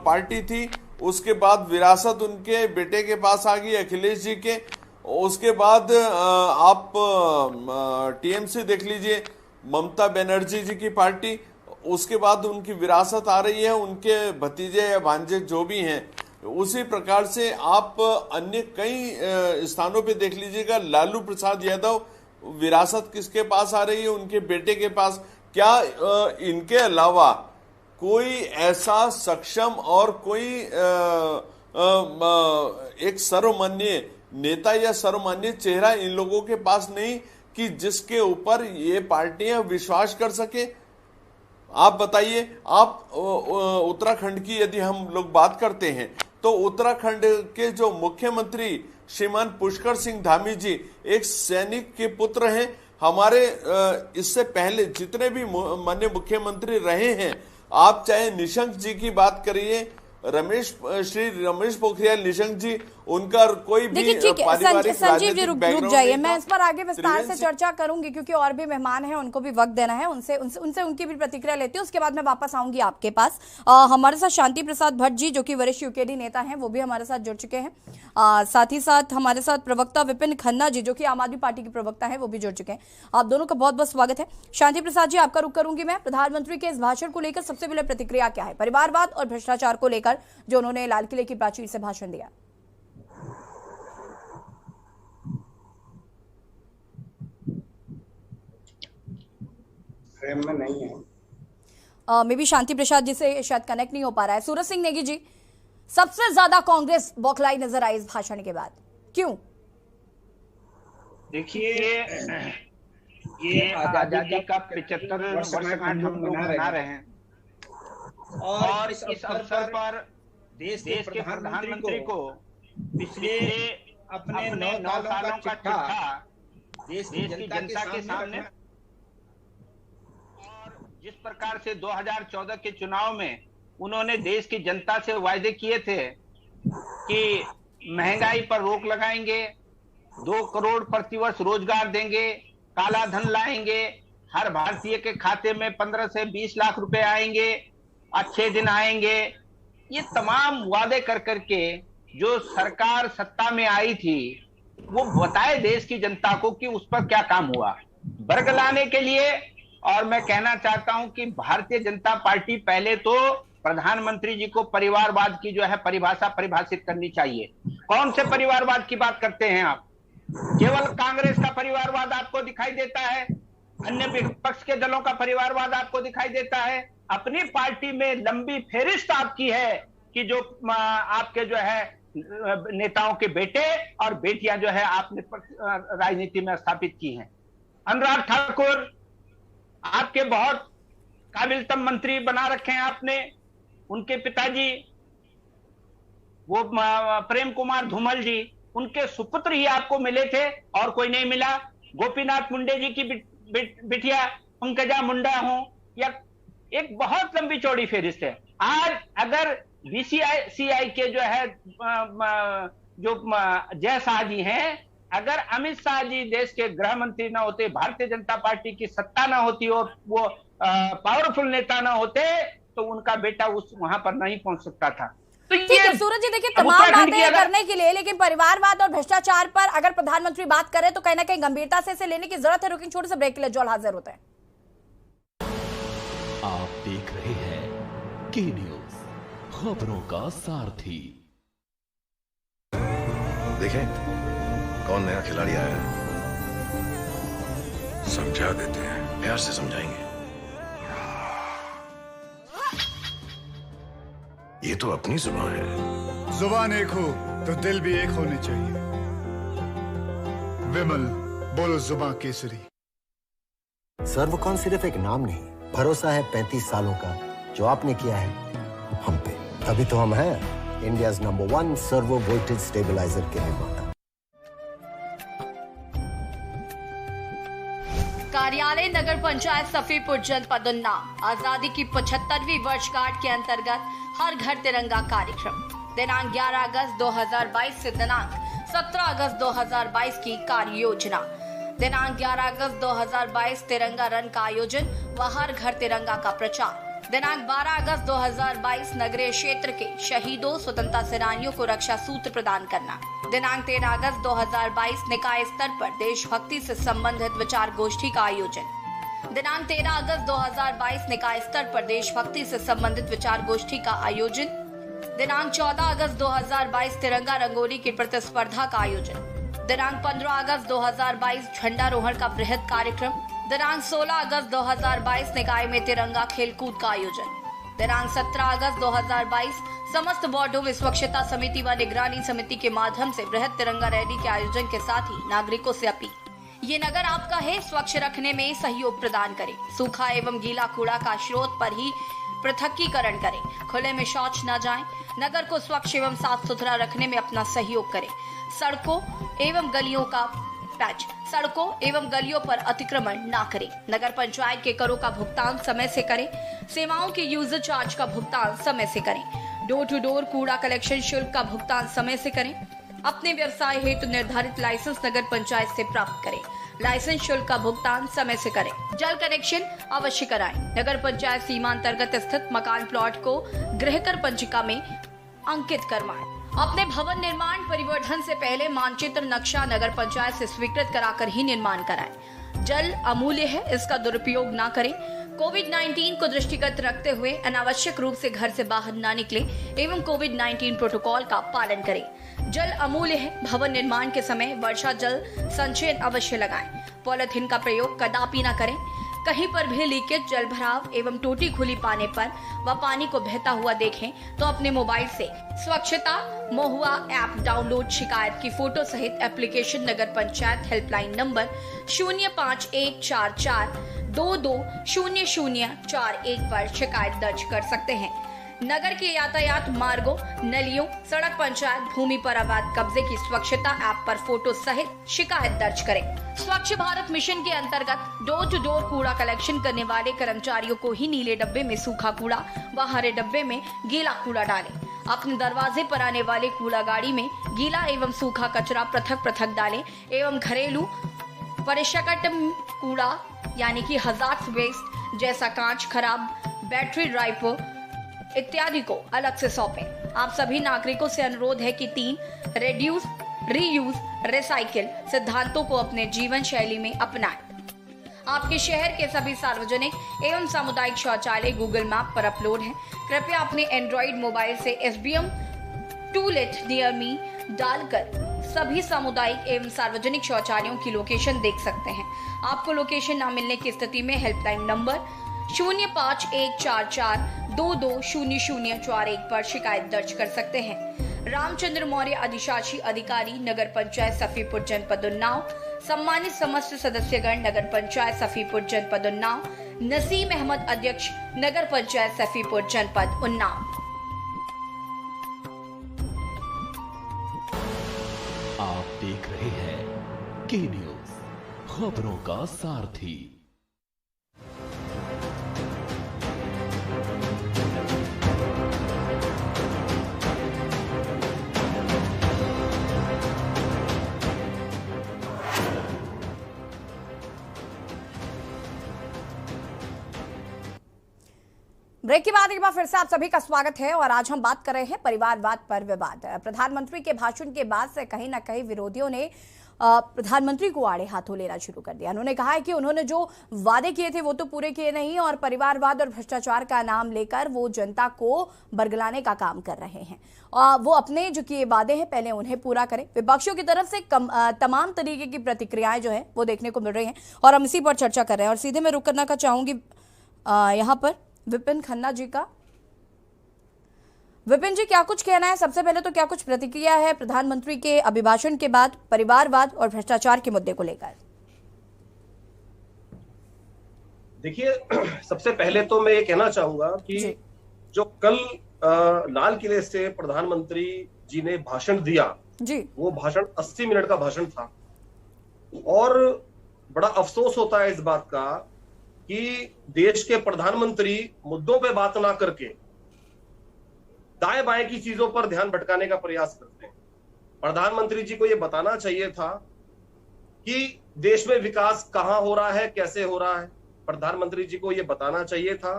पार्टी थी, उसके बाद विरासत उनके बेटे के पास आ गई अखिलेश जी के, उसके बाद आप टीएमसी देख लीजिए ममता बनर्जी जी की पार्टी, उसके बाद उनकी विरासत आ रही है उनके भतीजे या भांजे जो भी हैं। उसी प्रकार से आप अन्य कई स्थानों पे देख लीजिएगा, लालू प्रसाद यादव विरासत किसके पास आ रही है? उनके बेटे के पास। क्या इनके अलावा कोई ऐसा सक्षम और कोई एक सर्वमान्य नेता या सर्वमान्य चेहरा इन लोगों के पास नहीं कि जिसके ऊपर ये पार्टियां विश्वास कर सके। आप बताइए, आप उत्तराखंड की यदि हम लोग बात करते हैं तो उत्तराखंड के जो मुख्यमंत्री श्रीमान पुष्कर सिंह धामी जी एक सैनिक के पुत्र हैं। हमारे इससे पहले जितने भी माननीय मुख्यमंत्री रहे हैं, आप चाहे निशंक जी की बात करिए, श्री रमेश पोखरियाल निशंक जी, उनका कोई भी पारिवारिक संजीव जी रुक जाइए, मैं इस पर आगे विस्तार से चर्चा करूंगी क्योंकि और भी मेहमान हैं, उनको भी वक्त देना है, उनसे उनकी भी प्रतिक्रिया लेती हूँ, उसके बाद मैं वापस आऊंगी आपके पास। हमारे साथ शांति प्रसाद भट्ट जी जो कि वरिष्ठ यूकेडी नेता हैं, वो भी हमारे साथ जुड़ चुके हैं। साथ ही साथ हमारे साथ प्रवक्ता विपिन खन्ना जी जो कि आम आदमी पार्टी के प्रवक्ता हैं, वो भी जुड़ चुके हैं। आप दोनों का बहुत बहुत स्वागत है। शांति प्रसाद जी, आपका रुख करूंगी मैं। प्रधानमंत्री के इस भाषण को लेकर सबसे पहले प्रतिक्रिया क्या है, परिवारवाद और भ्रष्टाचार को लेकर जो उन्होंने लाल किले की प्राचीर से भाषण दिया? फ्रेम में नहीं है, मे बी शांति प्रसाद जी से शायद कनेक्ट नहीं हो पा रहा है। सूरज सिंह नेगी जी, सबसे ज्यादा कांग्रेस बौखलाई नजर आई इस भाषण के बाद, क्यों? देखिए, ये आजादी का 75 वर्षगांठ हम लोग मना रहे हैं और इस अवसर पर देश के प्रधानमंत्री को पिछले अपने 9 सालों का चिट्ठा देश की जनता के सामने, और जिस प्रकार से 2014 के चुनाव में उन्होंने देश की जनता से वायदे किए थे कि महंगाई पर रोक लगाएंगे, 2 करोड़ प्रतिवर्ष रोजगार देंगे, काला धन लाएंगे, हर भारतीय के खाते में 15 से 20 लाख रुपए आएंगे, अच्छे दिन आएंगे, ये तमाम वादे कर करके जो सरकार सत्ता में आई थी वो बताए देश की जनता को कि उस पर क्या काम हुआ वर्ग लाने के लिए। और मैं कहना चाहता हूं कि भारतीय जनता पार्टी पहले तो प्रधानमंत्री जी को परिवारवाद की जो है परिभाषा परिभाषित करनी चाहिए। कौन से परिवारवाद की बात करते हैं आप? केवल कांग्रेस का परिवारवाद आपको दिखाई देता है, अन्य विपक्ष के दलों का परिवारवाद आपको दिखाई देता है। अपनी पार्टी में लंबी फेरिस्त आपकी है कि जो आपके जो है नेताओं के बेटे और बेटियां जो है आपने राजनीति में स्थापित की हैं। अनुराग ठाकुर आपके बहुत काबिलतम मंत्री बना रखे हैं आपने, उनके पिताजी वो प्रेम कुमार धूमल जी, उनके सुपुत्र ही आपको मिले थे और कोई नहीं मिला। गोपीनाथ मुंडे जी की बिटिया पंकजा मुंडा हो, या एक बहुत लंबी चौड़ी फेरिस्त है। आज अगर बीसीसीआई के जो है जो जय शाह जी हैं, अगर अमित शाह जी देश के गृह मंत्री ना होते, भारतीय जनता पार्टी की सत्ता ना होती और वो पावरफुल नेता ना होते तो उनका बेटा वहां पर नहीं पहुंच सकता था। तो ठीक है सूरज जी, देखिए तमाम बातें करने के लिए, लेकिन परिवारवाद और भ्रष्टाचार पर अगर प्रधानमंत्री बात करें तो कहीं ना कहीं गंभीरता से इसे लेने की जरूरत है। रुकिए छोटे से ब्रेक के लिए, जॉल हाजिर होते हैं। आप देख रहे हैं के न्यूज, खबरों का सारथी। देखें कौन नया खिलाड़ी आया है, समझा देते हैं, प्यार से समझाएंगे। ये तो अपनी जुबान है। जुबान एक हो तो दिल भी एक होने चाहिए। विमल, बोलो जुबान केसरी। सर्वकॉन सिर्फ एक नाम नहीं, भरोसा है 35 सालों का जो आपने किया है हम पे। तभी तो हम हैं India's number 1 servo voltage stabiliser के निर्माता। कार्यालय नगर पंचायत सफीपुर जनपद उन्नाव आजादी की 75वीं वर्षगांठ के अंतर्गत हर घर तिरंगा कार्यक्रम दिनांक 11 अगस्त 2022 से दिनांक 17 अगस्त 2022 की कार्य योजना। दिनांक 11 अगस्त 2022 तिरंगा रन का आयोजन व हर घर तिरंगा का प्रचार। दिनांक 12 अगस्त 2022 नगरीय क्षेत्र के शहीदों स्वतंत्रता सेनानियों को रक्षा सूत्र प्रदान करना। दिनांक 13 अगस्त 2022 निकाय स्तर पर देशभक्ति से संबंधित विचार गोष्ठी का आयोजन। दिनांक 13 अगस्त 2022 निकाय स्तर पर देशभक्ति से संबंधित विचार गोष्ठी का आयोजन। दिनांक 14 अगस्त 2022 तिरंगा रंगोली की प्रतिस्पर्धा का आयोजन। दिनांक 15 अगस्त 2022 झंडारोहण का बृहद कार्यक्रम। दिनांक 16 अगस्त 2022 निकाय में तिरंगा खेलकूद का आयोजन। दिनांक 17 अगस्त 2022 समस्त वार्डों में स्वच्छता समिति व निगरानी समिति के माध्यम से बृहद तिरंगा रैली के आयोजन के साथ ही नागरिकों से अपील। ये नगर आपका है, स्वच्छ रखने में सहयोग प्रदान करें। सूखा एवं गीला कूड़ा का स्रोत पर ही पृथकीकरण करें। खुले में शौच न जाएं। नगर को स्वच्छ एवं साफ सुथरा रखने में अपना सहयोग करें। सड़कों एवं गलियों पर अतिक्रमण न करें। नगर पंचायत के करों का भुगतान समय से करें। सेवाओं के यूजर चार्ज का भुगतान समय से करें। डोर टू डोर कूड़ा कलेक्शन शुल्क का भुगतान समय से करें। अपने व्यवसाय हेतु निर्धारित लाइसेंस नगर पंचायत से प्राप्त करें। लाइसेंस शुल्क का भुगतान समय से करें। जल कनेक्शन अवश्य कराएं। नगर पंचायत सीमा अंतर्गत स्थित मकान प्लॉट को गृहकर पंजिका में अंकित करवाएं। अपने भवन निर्माण परिवर्धन से पहले मानचित्र नक्शा नगर पंचायत से स्वीकृत कराकर ही निर्माण कराएं। जल अमूल्य है, इसका दुरुपयोग न करें। कोविड-19 को दृष्टिगत रखते हुए अनावश्यक रूप से घर से बाहर न निकले एवं कोविड-19 प्रोटोकॉल का पालन करें। जल अमूल्य है, भवन निर्माण के समय वर्षा जल संचयन अवश्य लगाएं। पॉलिथीन का प्रयोग कदापि न करें। कहीं पर भी लीकेज, जल भराव एवं टूटी खुली पाने पर व पानी को बहता हुआ देखें तो अपने मोबाइल से स्वच्छता महुआ ऐप डाउनलोड शिकायत की फोटो सहित एप्लीकेशन नगर पंचायत हेल्पलाइन नंबर 05144220041 पर शिकायत दर्ज कर सकते हैं। नगर के यातायात मार्गों, नलियों, सड़क पंचायत भूमि पर अवैध कब्जे की स्वच्छता ऐप पर फोटो सहित शिकायत दर्ज करें। स्वच्छ भारत मिशन के अंतर्गत डोर टू डोर कूड़ा कलेक्शन करने वाले कर्मचारियों को ही नीले डब्बे में सूखा कूड़ा व हरे डब्बे में गीला कूड़ा डालें। अपने दरवाजे पर आने वाले कूड़ा गाड़ी में गीला एवं सूखा कचरा पृथक पृथक डालें एवं घरेलू परिष्कृत कूड़ा यानी कि हजार्ड वेस्ट जैसा कांच, खराब बैटरी ड्राइव इत्यादि को अलग से सौंपें। आप सभी नागरिकों से अनुरोध है कि 3 रिड्यूस, रीयूज, रिसाइकिल सिद्धांतों को अपने जीवन शैली में अपनाएं। आपके शहर के सभी सार्वजनिक एवं सामुदायिक शौचालय गूगल मैप पर अपलोड हैं। कृपया अपने एंड्रॉइड मोबाइल से SBM टूलेट नियर मी डालकर सभी सामुदायिक एवं सार्वजनिक शौचालयों की लोकेशन देख सकते हैं। आपको लोकेशन न मिलने की स्थिति में हेल्पलाइन नंबर 05144220041 पर शिकायत दर्ज कर सकते हैं। रामचंद्र मौर्य अधिशासी अधिकारी नगर पंचायत सफीपुर जनपद उन्नाव, सम्मानित समस्त सदस्यगण नगर पंचायत सफीपुर जनपद उन्नाव, नसीम अहमद अध्यक्ष नगर पंचायत सफीपुर जनपद उन्नाव। आप देख रहे हैं के न्यूज, खबरों का सारथी। ब्रेक के बाद एक बार फिर से आप सभी का स्वागत है और आज हम बात कर रहे हैं परिवारवाद पर विवाद। प्रधानमंत्री के भाषण के बाद से कहीं ना कहीं विरोधियों ने प्रधानमंत्री को आड़े हाथों लेना शुरू कर दिया। उन्होंने कहा है कि उन्होंने जो वादे किए थे वो तो पूरे किए नहीं और परिवारवाद और भ्रष्टाचार का नाम लेकर वो जनता को बरगलाने का काम कर रहे हैं। वो अपने जो किए वादे हैं पहले उन्हें पूरा करें। विपक्षियों की तरफ से तमाम तरीके की प्रतिक्रियाएं जो है वो देखने को मिल रही हैं और हम इसी पर चर्चा कर रहे हैं। और सीधे मैं रुक करना चाहूंगी यहाँ पर विपिन खन्ना जी का। विपिन जी, क्या कुछ कहना है? सबसे पहले तो क्या कुछ प्रतिक्रिया है प्रधानमंत्री के अभिभाषण के बाद परिवारवाद और भ्रष्टाचार के मुद्दे को लेकर? देखिए, सबसे पहले तो मैं ये कहना चाहूंगा कि जो कल लाल किले से प्रधानमंत्री जी ने भाषण दिया जी, वो भाषण 80 मिनट का भाषण था और बड़ा अफसोस होता है इस बात का कि देश के प्रधानमंत्री मुद्दों पे बात ना करके दाएं बाएं की चीजों पर ध्यान भटकाने का प्रयास करते हैं। प्रधानमंत्री जी को यह बताना चाहिए था कि देश में विकास कहां हो रहा है, कैसे हो रहा है। प्रधानमंत्री जी को यह बताना चाहिए था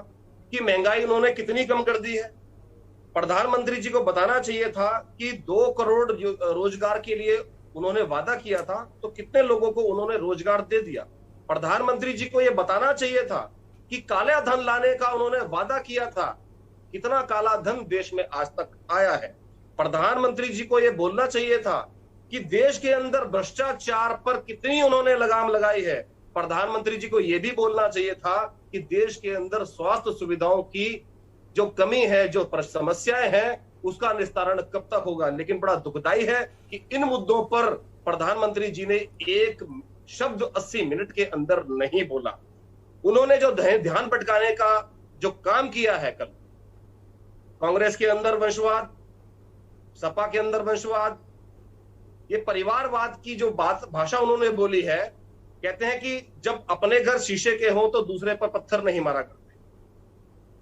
कि महंगाई उन्होंने कितनी कम कर दी है। प्रधानमंत्री जी को बताना चाहिए था कि 2 करोड़ रोजगार के लिए उन्होंने वादा किया था तो कितने लोगों को उन्होंने रोजगार दे दिया। प्रधानमंत्री जी को यह बताना चाहिए था कि काला धन लाने का उन्होंने वादा किया था, कितना काला धन देश में आज तक आया है। प्रधानमंत्री जी को यह बोलना चाहिए था कि देश के अंदर भ्रष्टाचार पर कितनी उन्होंने लगाम लगाई है। प्रधानमंत्री जी को यह भी बोलना चाहिए था कि देश के अंदर स्वास्थ्य सुविधाओं की जो कमी है, जो समस्याएं हैं, उसका निस्तारण कब तक होगा। लेकिन बड़ा दुखदाई है कि इन मुद्दों पर प्रधानमंत्री जी ने एक शब्द 80 मिनट के अंदर नहीं बोला। उन्होंने जो ध्यान भटकाने का जो काम किया है, कल कांग्रेस के अंदर वंशवाद, सपा के अंदर वंशवाद, ये परिवारवाद की जो भाषा उन्होंने बोली है, कहते हैं कि जब अपने घर शीशे के हों तो दूसरे पर पत्थर नहीं मारा करते।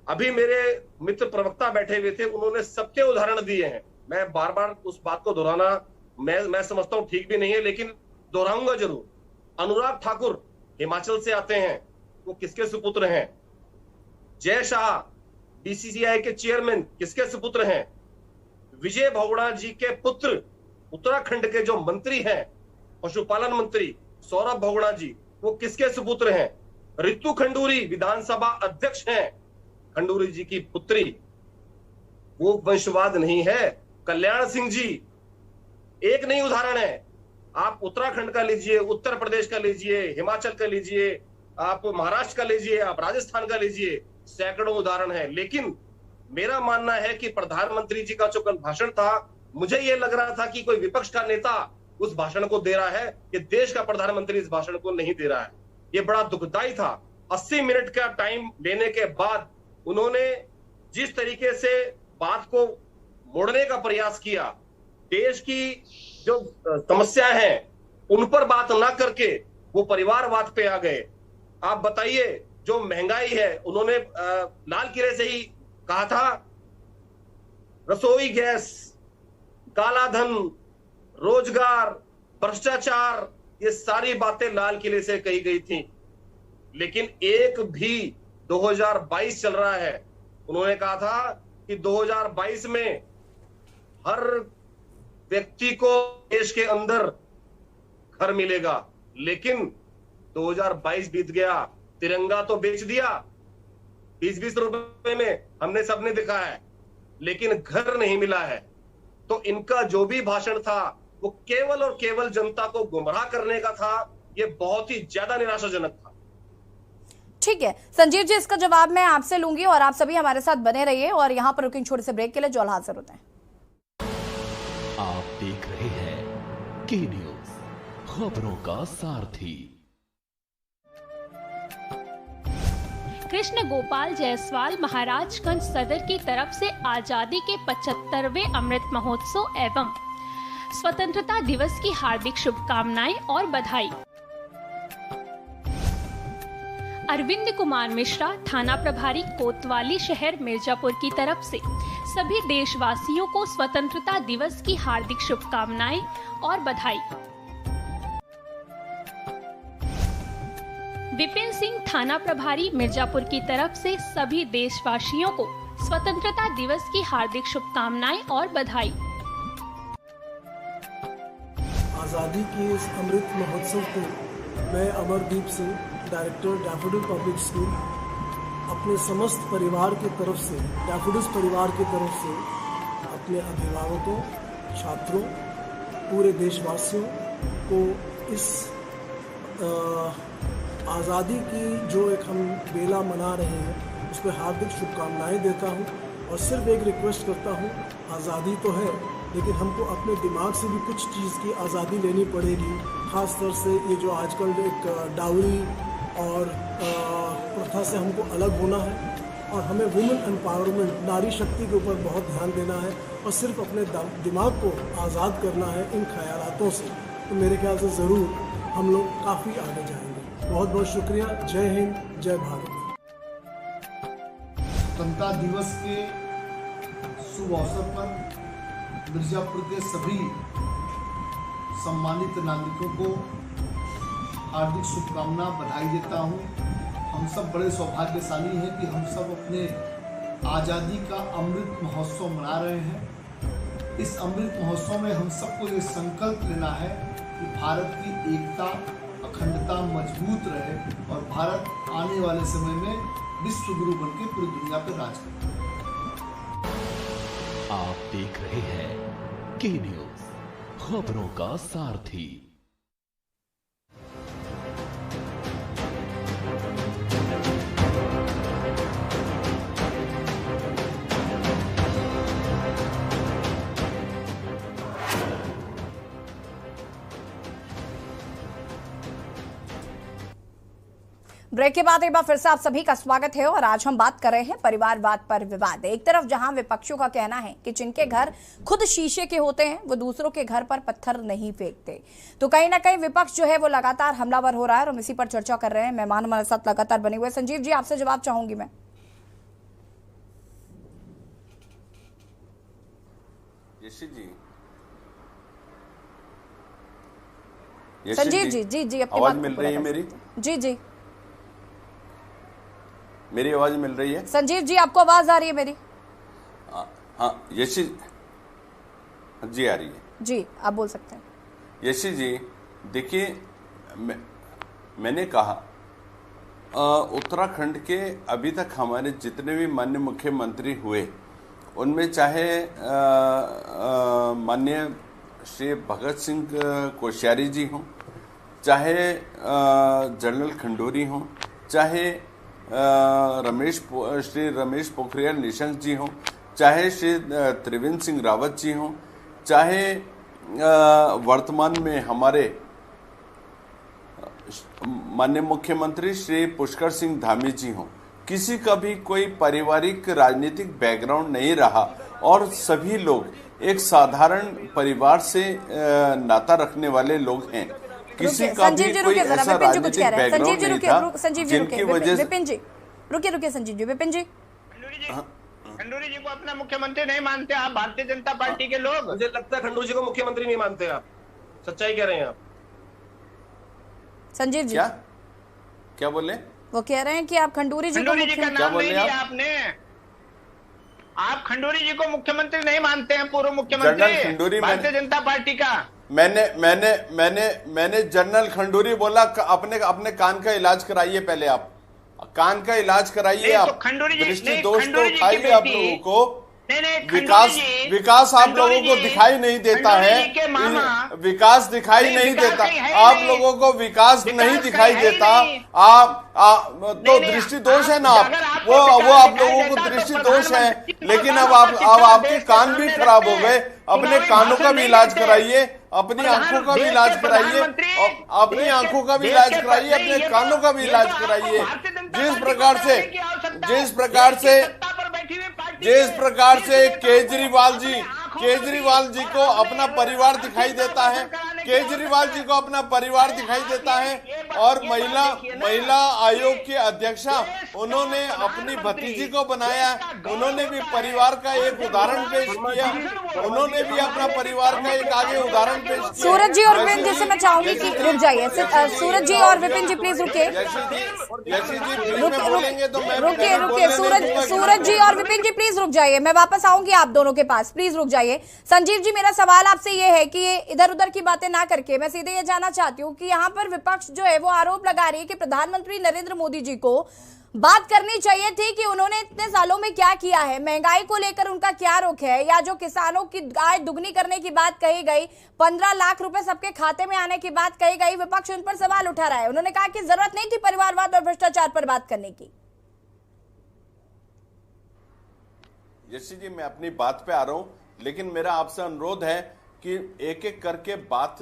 अभी मेरे मित्र प्रवक्ता बैठे हुए थे, उन्होंने सबके उदाहरण दिए हैं। मैं बार बार उस बात को दोहराना मैं समझता हूं ठीक भी नहीं है, लेकिन दोहराऊंगा जरूर। अनुराग ठाकुर हिमाचल से आते हैं, वो किसके सुपुत्र हैं? जय शाह बीसीसीआई के चेयरमैन किसके सुपुत्र हैं? विजय भगोड़ा जी के पुत्र उत्तराखंड के जो मंत्री हैं, पशुपालन मंत्री सौरभ भगोड़ा जी, वो किसके सुपुत्र हैं? रितु खंडूरी विधानसभा अध्यक्ष हैं, खंडूरी जी की पुत्री। वो वंशवाद नहीं है। कल्याण सिंह जी एक नहीं उदाहरण है। आप उत्तराखंड का लीजिए, उत्तर प्रदेश का लीजिए, हिमाचल का लीजिए, आप महाराष्ट्र का लीजिए, आप राजस्थान का लीजिए, सैकड़ों उदाहरण है। लेकिन मेरा मानना है कि प्रधानमंत्री जी का जो कल भाषण था, मुझे यह लग रहा था कि कोई विपक्ष का नेता उस भाषण को दे रहा है, कि देश का प्रधानमंत्री इस भाषण को नहीं दे रहा है। ये बड़ा दुखदाई था। 80 मिनट का टाइम लेने के बाद उन्होंने जिस तरीके से बात को मोड़ने का प्रयास किया, देश की जो समस्या है उन पर बात ना करके वो परिवारवाद पे आ गए। आप बताइए, जो महंगाई है, उन्होंने लाल किले से ही कहा था, रसोई गैस, काला धन, रोजगार, भ्रष्टाचार, ये सारी बातें लाल किले से कही गई थी। लेकिन एक भी 2022 चल रहा है, उन्होंने कहा था कि 2022 में हर व्यक्ति को देश के अंदर घर मिलेगा। लेकिन 2022 बीत गया, तिरंगा तो बेच दिया 20-20 रुपए में, हमने सबने देखा है, लेकिन घर नहीं मिला है। तो इनका जो भी भाषण था वो केवल और केवल जनता को गुमराह करने का था। ये बहुत ही ज्यादा निराशाजनक था। ठीक है संजीव जी, इसका जवाब मैं आपसे लूंगी और आप सभी हमारे साथ बने रहिए। और यहाँ पर रुकेंगे छोटे से ब्रेक के लिए, जो हाजिर होते हैं। आप देख रहे हैं के न्यूज, खबरों का सारथी। कृष्ण गोपाल जायसवाल महाराजगंज सदर की तरफ से आजादी के 75वें अमृत महोत्सव एवं स्वतंत्रता दिवस की हार्दिक शुभकामनाएं और बधाई। अरविंद कुमार मिश्रा, थाना प्रभारी कोतवाली शहर मिर्जापुर की तरफ से सभी देशवासियों को स्वतंत्रता दिवस की हार्दिक शुभकामनाएं और बधाई। विपिन सिंह, थाना प्रभारी मिर्जापुर की तरफ से सभी देशवासियों को स्वतंत्रता दिवस की हार्दिक शुभकामनाएं और बधाई। आज़ादी के इस अमृत महोत्सव को मैं Amardeep Singh, director daffodil public school, अपने समस्त परिवार की तरफ से, डैफोडिल्स परिवार की तरफ से अपने अभिभावकों, छात्रों, पूरे देशवासियों को इस आज़ादी की जो एक हम बेला मना रहे हैं उस पर हार्दिक शुभकामनाएं देता हूं। और सिर्फ एक रिक्वेस्ट करता हूं, आज़ादी तो है लेकिन हमको अपने दिमाग से भी कुछ चीज़ की आज़ादी लेनी पड़ेगी। ख़ास तौर से ये जो आजकल एक डाउरी और प्रथा से हमको अलग होना है और हमें वुमेन एम्पावरमेंट, नारी शक्ति के ऊपर बहुत ध्यान देना है और सिर्फ अपने दिमाग को आज़ाद करना है इन ख्यालातों से। तो मेरे ख्याल से ज़रूर हम लोग काफ़ी आगे जाएंगे। बहुत बहुत शुक्रिया। जय हिंद, जय भारत। स्वतंत्रता दिवस के शुभ अवसर पर मिर्जापुर के सभी सम्मानित नागरिकों को हार्दिक शुभकामना, बधाई देता हूं। हम सब बड़े सौभाग्यशाली हैं कि हम सब अपने आज़ादी का अमृत महोत्सव मना रहे हैं। इस अमृत महोत्सव में हम सबको ये संकल्प लेना है कि भारत की एकता, अखंडता मजबूत रहे और भारत आने वाले समय में विश्व गुरु बनकर पूरी दुनिया पर राज करे। आप देख रहे हैं के न्यूज, खबरों का सारथी। ब्रेक के बाद एक बार फिर से आप सभी का स्वागत है और आज हम बात कर रहे हैं परिवारवाद पर विवाद। एक तरफ जहां विपक्षियों का कहना है कि जिनके घर खुद शीशे के होते हैं वो दूसरों के घर पर पत्थर नहीं फेंकते, तो कहीं ना कहीं विपक्ष जो है वो लगातार हमलावर हो रहा है और हम इसी पर चर्चा कर रहे हैं। मेहमान हमारे साथ लगातार बने हुए। संजीव जी, आपसे जवाब चाहूंगी मैं। संजीव जी, जी जी, अपनी आवाज मिल रही है मेरी? जी जी, मेरी आवाज मिल रही है? संजीव जी, आपको आवाज आ रही है मेरी? हाँ यशी जी आ रही है जी, आप बोल सकते हैं। यशी जी, देखिए मैंने कहा उत्तराखंड के अभी तक हमारे जितने भी माननीय मुख्यमंत्री हुए उनमें चाहे माननीय श्री भगत सिंह कोश्यारी जी हों, चाहे जनरल खंडूरी हों, चाहे श्री रमेश पोखरियाल निशंक जी हों, चाहे श्री त्रिवेंद्र सिंह रावत जी हों, चाहे वर्तमान में हमारे माननीय मुख्यमंत्री श्री पुष्कर सिंह धामी जी हों, किसी का भी कोई पारिवारिक राजनीतिक बैकग्राउंड नहीं रहा और सभी लोग एक साधारण परिवार से नाता रखने वाले लोग हैं। किसी का भी कोई ऐसा राजनीतिक बैकग्राउंड नहीं था जिनकी वजह से। विपिन जी रुकिए, संजीव जी, विपिन जी, खंडूरी जी को अपना मुख्यमंत्री नहीं मानते आप, भारतीय जनता पार्टी के लोग? मुझे लगता है खंडूरी जी को मुख्यमंत्री नहीं मानते आप, सच्चाई कह रहे हैं आप। संजीव जी क्या बोले? वो कह रहे हैं कि आप खंडूरी जी को का नाम नहीं लिया आपने। आप खंडूरी जी को मुख्यमंत्री नहीं मानते हैं, पूर्व मुख्यमंत्री भारतीय जनता पार्टी का। मैंने जनरल खंडूरी बोला। अपने कान का इलाज कराइए पहले, आप कान का इलाज कराइए। आप दृष्टि दोष तो उठाइए आप लोगों को। विकास आप लोगों को दिखाई नहीं देता है, विकास दिखाई नहीं देता आप लोगों को, विकास नहीं दिखाई देता। आप तो दृष्टि दोष है ना, आप वो आप लोगों को दृष्टि दोष है। लेकिन अब आपके कान भी खराब हो गए। अपने कानों का भी इलाज कराइए, अपनी आंखों का भी इलाज कराइए, अपनी आंखों का भी इलाज कराइए, अपने कानों का भी इलाज कराइए। जिस प्रकार से केजरीवाल जी को अपना परिवार दिखाई देता है, केजरीवाल जी को अपना परिवार दिखाई देता है। और महिला आयोग की अध्यक्षा उन्होंने अपनी भतीजी को बनाया, उन्होंने भी परिवार का एक उदाहरण पेश किया, उन्होंने भी अपना परिवार का एक आगे उदाहरण पेश किया। सूरज जी और विपिन जी से मैं चाहूंगी कि रुक जाइए। सूरज जी और विपिन जी प्लीज रुकिए, रुकिए। सूरज जी और विपिन जी प्लीज रुक जाइए, मैं वापस आऊंगी आप दोनों के पास, प्लीज रुक जाइए। संजीव जी, मेरा सवाल आपसे ये है कि ये इधर उधर की बातें ना करके मैं सीधे ये जानना चाहती हूँ कि यहाँ पर विपक्ष जो है वो आरोप लगा रही है कि प्रधानमंत्री नरेंद्र मोदी जी को बात करनी चाहिए थी कि उन्होंने इतने सालों में क्या किया है, महंगाई को लेकर उनका क्या रुख है, या जो किसानों की आय दुगनी करने की बात कही गई, 15 लाख रुपए सबके खाते में आने की बात कही गई। विपक्ष उन पर सवाल उठा रहा है। उन्होंने कहा कि जरूरत नहीं थी परिवारवाद और भ्रष्टाचार पर बात करने की। यशी जी, मैं अपनी बात पे आ रहा हूं, लेकिन मेरा आपसे अनुरोध है कि एक एक करके बात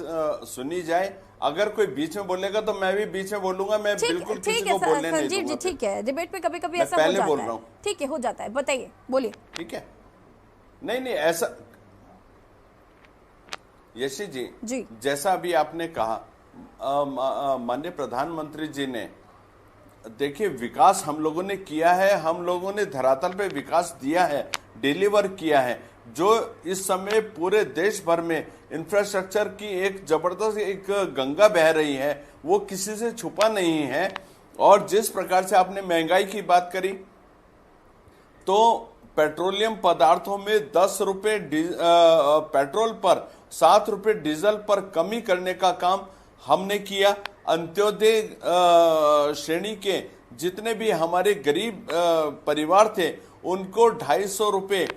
सुनी जाए। अगर कोई बीच में बोलेगा तो मैं भी बीच में बोलूंगा। मैं बिल्कुल किसी को बोलने नहीं दूंगा। जी ठीक है, डिबेट पे कभी कभी ऐसा हो जाता है। ठीक है, हो जाता है, बताइए, बोलिए। ठीक है, नहीं ऐसा यशी जी, जैसा अभी आपने कहा, माननीय प्रधानमंत्री जी ने, देखिए विकास हम लोगों ने किया है, हम लोगों ने धरातल पे विकास दिया है, डिलीवर किया है। जो इस समय पूरे देश भर में इंफ्रास्ट्रक्चर की एक जबरदस्त एक गंगा बह रही है, वो किसी से छुपा नहीं है। और जिस प्रकार से आपने महंगाई की बात करी, तो पेट्रोलियम पदार्थों में 10 रुपए पेट्रोल पर, 7 रुपए डीजल पर कमी करने का काम हमने किया। अंत्योदय श्रेणी के जितने भी हमारे गरीब परिवार थे उनको 250 रुपए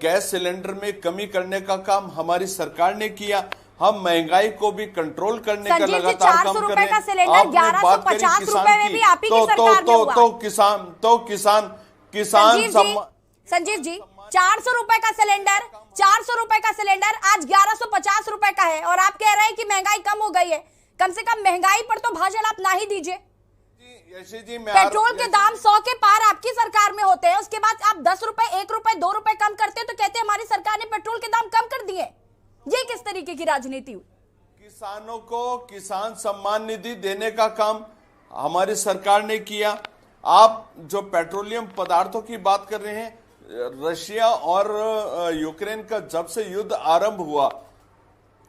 गैस सिलेंडर में कमी करने का काम हमारी सरकार ने किया। हम महंगाई को भी कंट्रोल करने का लगातार काम कर रहे हैं। आपने बात करी किसान की, तो किसान संजीव जी, 400 रुपए का सिलेंडर, 400 रुपए का सिलेंडर आज 1150 रुपए का है और आप कह रहे हैं कि महंगाई कम हो गई है। कम से कम महंगाई पर तो भाजन आप ना ही दीजिए। पेट्रोल के दाम 100 के पार आपकी सरकार में होते हैं, उसके बाद आप 10 रुपए, 1 रुपए, 2 रुपए कम करते हैं तो कहते हैं हमारी सरकार ने पेट्रोल के दाम कम कर दिए। ये किस तरीके की राजनीति हुई? किसानों को किसान सम्मान निधि देने का काम हमारी सरकार ने किया। आप जो पेट्रोलियम पदार्थों की बात कर रहे हैं, रशिया और यूक्रेन का जब से युद्ध आरंभ हुआ,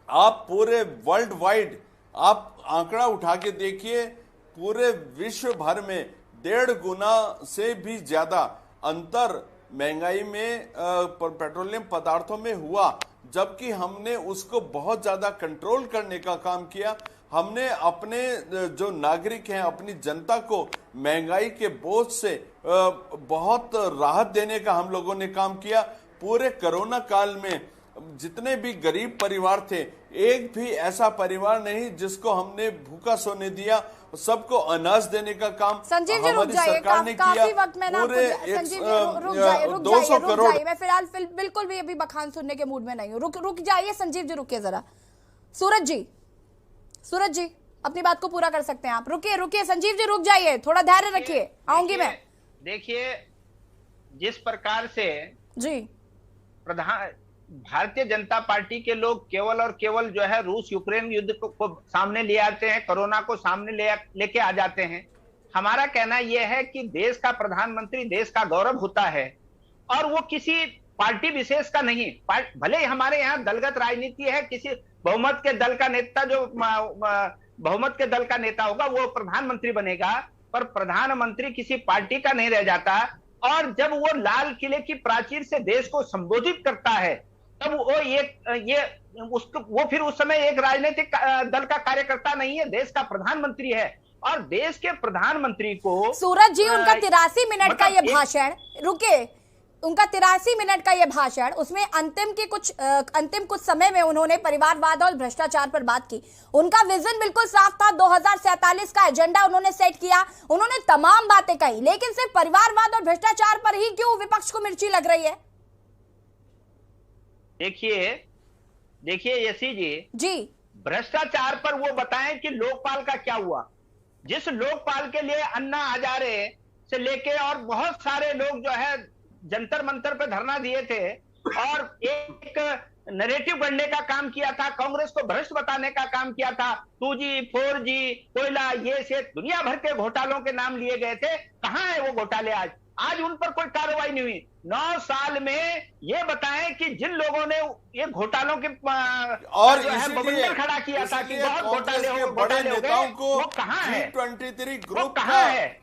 आप पूरे वर्ल्ड वाइड आप आंकड़ा उठा के देखिए, पूरे विश्व भर में 1.5 गुना से भी ज्यादा अंतर महंगाई में पेट्रोलियम पदार्थों में हुआ, जबकि हमने उसको बहुत ज्यादा कंट्रोल करने का काम किया। हमने अपने जो नागरिक हैं, अपनी जनता को महंगाई के बोझ से बहुत राहत देने का हम लोगों ने काम किया। पूरे कोरोना काल में जितने भी गरीब परिवार थे, एक भी ऐसा परिवार नहीं जिसको हमने भूखा सोने दिया, सबको अनाज देने का काम हमारी सरकार ने किया। पूरे 200 करोड़। मैं फिलहाल बिल्कुल भी अभी बखान सुनने के मूड में नहीं हूँ। रुक जाइए संजीव जी, रुकिए जरा। सूरज जी अपनी बात को पूरा कर सकते हैं आप। रुकिए संजीव जी, रुक जाइए, थोड़ा धैर्य रखिए, आऊंगी मैं। देखिए, जिस प्रकार से जी भारतीय जनता पार्टी के लोग केवल और केवल जो है रूस यूक्रेन युद्ध को सामने ले आते हैं, कोरोना को सामने लेके आ जाते हैं। हमारा कहना यह है कि देश का प्रधानमंत्री देश का गौरव होता है और वो किसी पार्टी विशेष का नहीं। भले ही हमारे यहाँ दलगत राजनीति है, किसी बहुमत के दल का नेता जो बहुमत के दल का नेता होगा वो प्रधानमंत्री बनेगा, पर प्रधानमंत्री किसी पार्टी का नहीं रह जाता। और जब वो लाल किले की प्राचीर से देश को संबोधित करता है, तब वो फिर उस समय एक राजनीतिक दल का कार्यकर्ता नहीं है, देश का प्रधानमंत्री है। और देश के प्रधानमंत्री को सूरज जी उनका 83 मिनट का ये भाषण, उनका 83 मिनट का ये भाषण, उसमें अंतिम कुछ समय में उन्होंने परिवारवाद और भ्रष्टाचार पर बात की। उनका विजन बिल्कुल साफ था, 2047 का एजेंडा उन्होंने सेट किया, उन्होंने तमाम बातें कही, लेकिन सिर्फ परिवारवाद और भ्रष्टाचार पर ही क्यों विपक्ष को मिर्ची लग रही है? देखिए यशी जी, भ्रष्टाचार पर वो बताएं कि लोकपाल का क्या हुआ। जिस लोकपाल के लिए अन्ना हजारे से लेके और बहुत सारे लोग जो है जंतर मंतर पे धरना दिए थे और एक नैरेटिव गढ़ने का काम किया था, कांग्रेस को भ्रष्ट बताने का काम किया था, 2G 4G कोयला ये से दुनिया भर के घोटालों के नाम लिए गए थे। कहां है वो घोटाले? आज उन पर कोई कार्रवाई नहीं हुई। 9 साल में ये बताएं कि जिन लोगों ने ये घोटालों के और इसलिए खड़ा किया था कि बहुत घोटाले हो, बड़े नेताओं को कहां है? 23 ग्रुप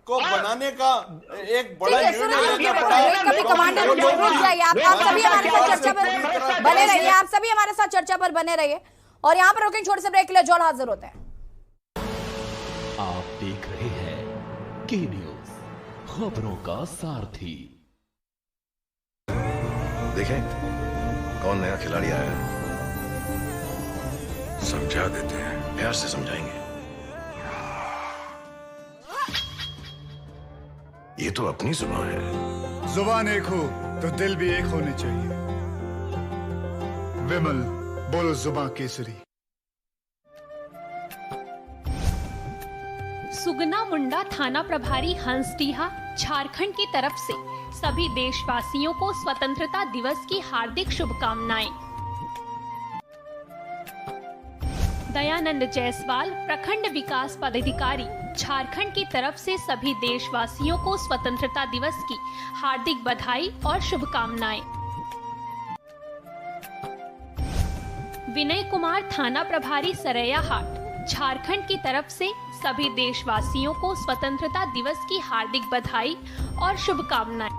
को बनाने का एक बड़ा निर्णय आप सभी हमारे साथ चर्चा पर बने रहिए, आप सभी हमारे साथ चर्चा पर बने रहिए और यहाँ पर रोकें, छोटे से ब्रेक के लिए जॉन हाजिर होते हैं। आप देख रहे हैं के न्यूज, खबरों का सारथी। देखें कौन नया खिलाड़ी आया है, समझा देते हैं, प्यार से समझाएंगे। ये तो अपनी जुबान है। जुबान एक हो तो दिल भी एक होने चाहिए। विमल बोलो जुबान केसरी। सुगना मुंडा थाना प्रभारी हंस टीहा झारखंड की तरफ से सभी देशवासियों को स्वतंत्रता दिवस की हार्दिक शुभकामनाएं। दयानंद जायसवाल प्रखंड विकास पदाधिकारी झारखंड की तरफ से सभी देशवासियों को स्वतंत्रता दिवस की हार्दिक बधाई और शुभकामनाएं। विनय कुमार थाना प्रभारी सरैयाहाट झारखंड की तरफ से सभी देशवासियों को स्वतंत्रता दिवस की हार्दिक बधाई और शुभकामनाएं।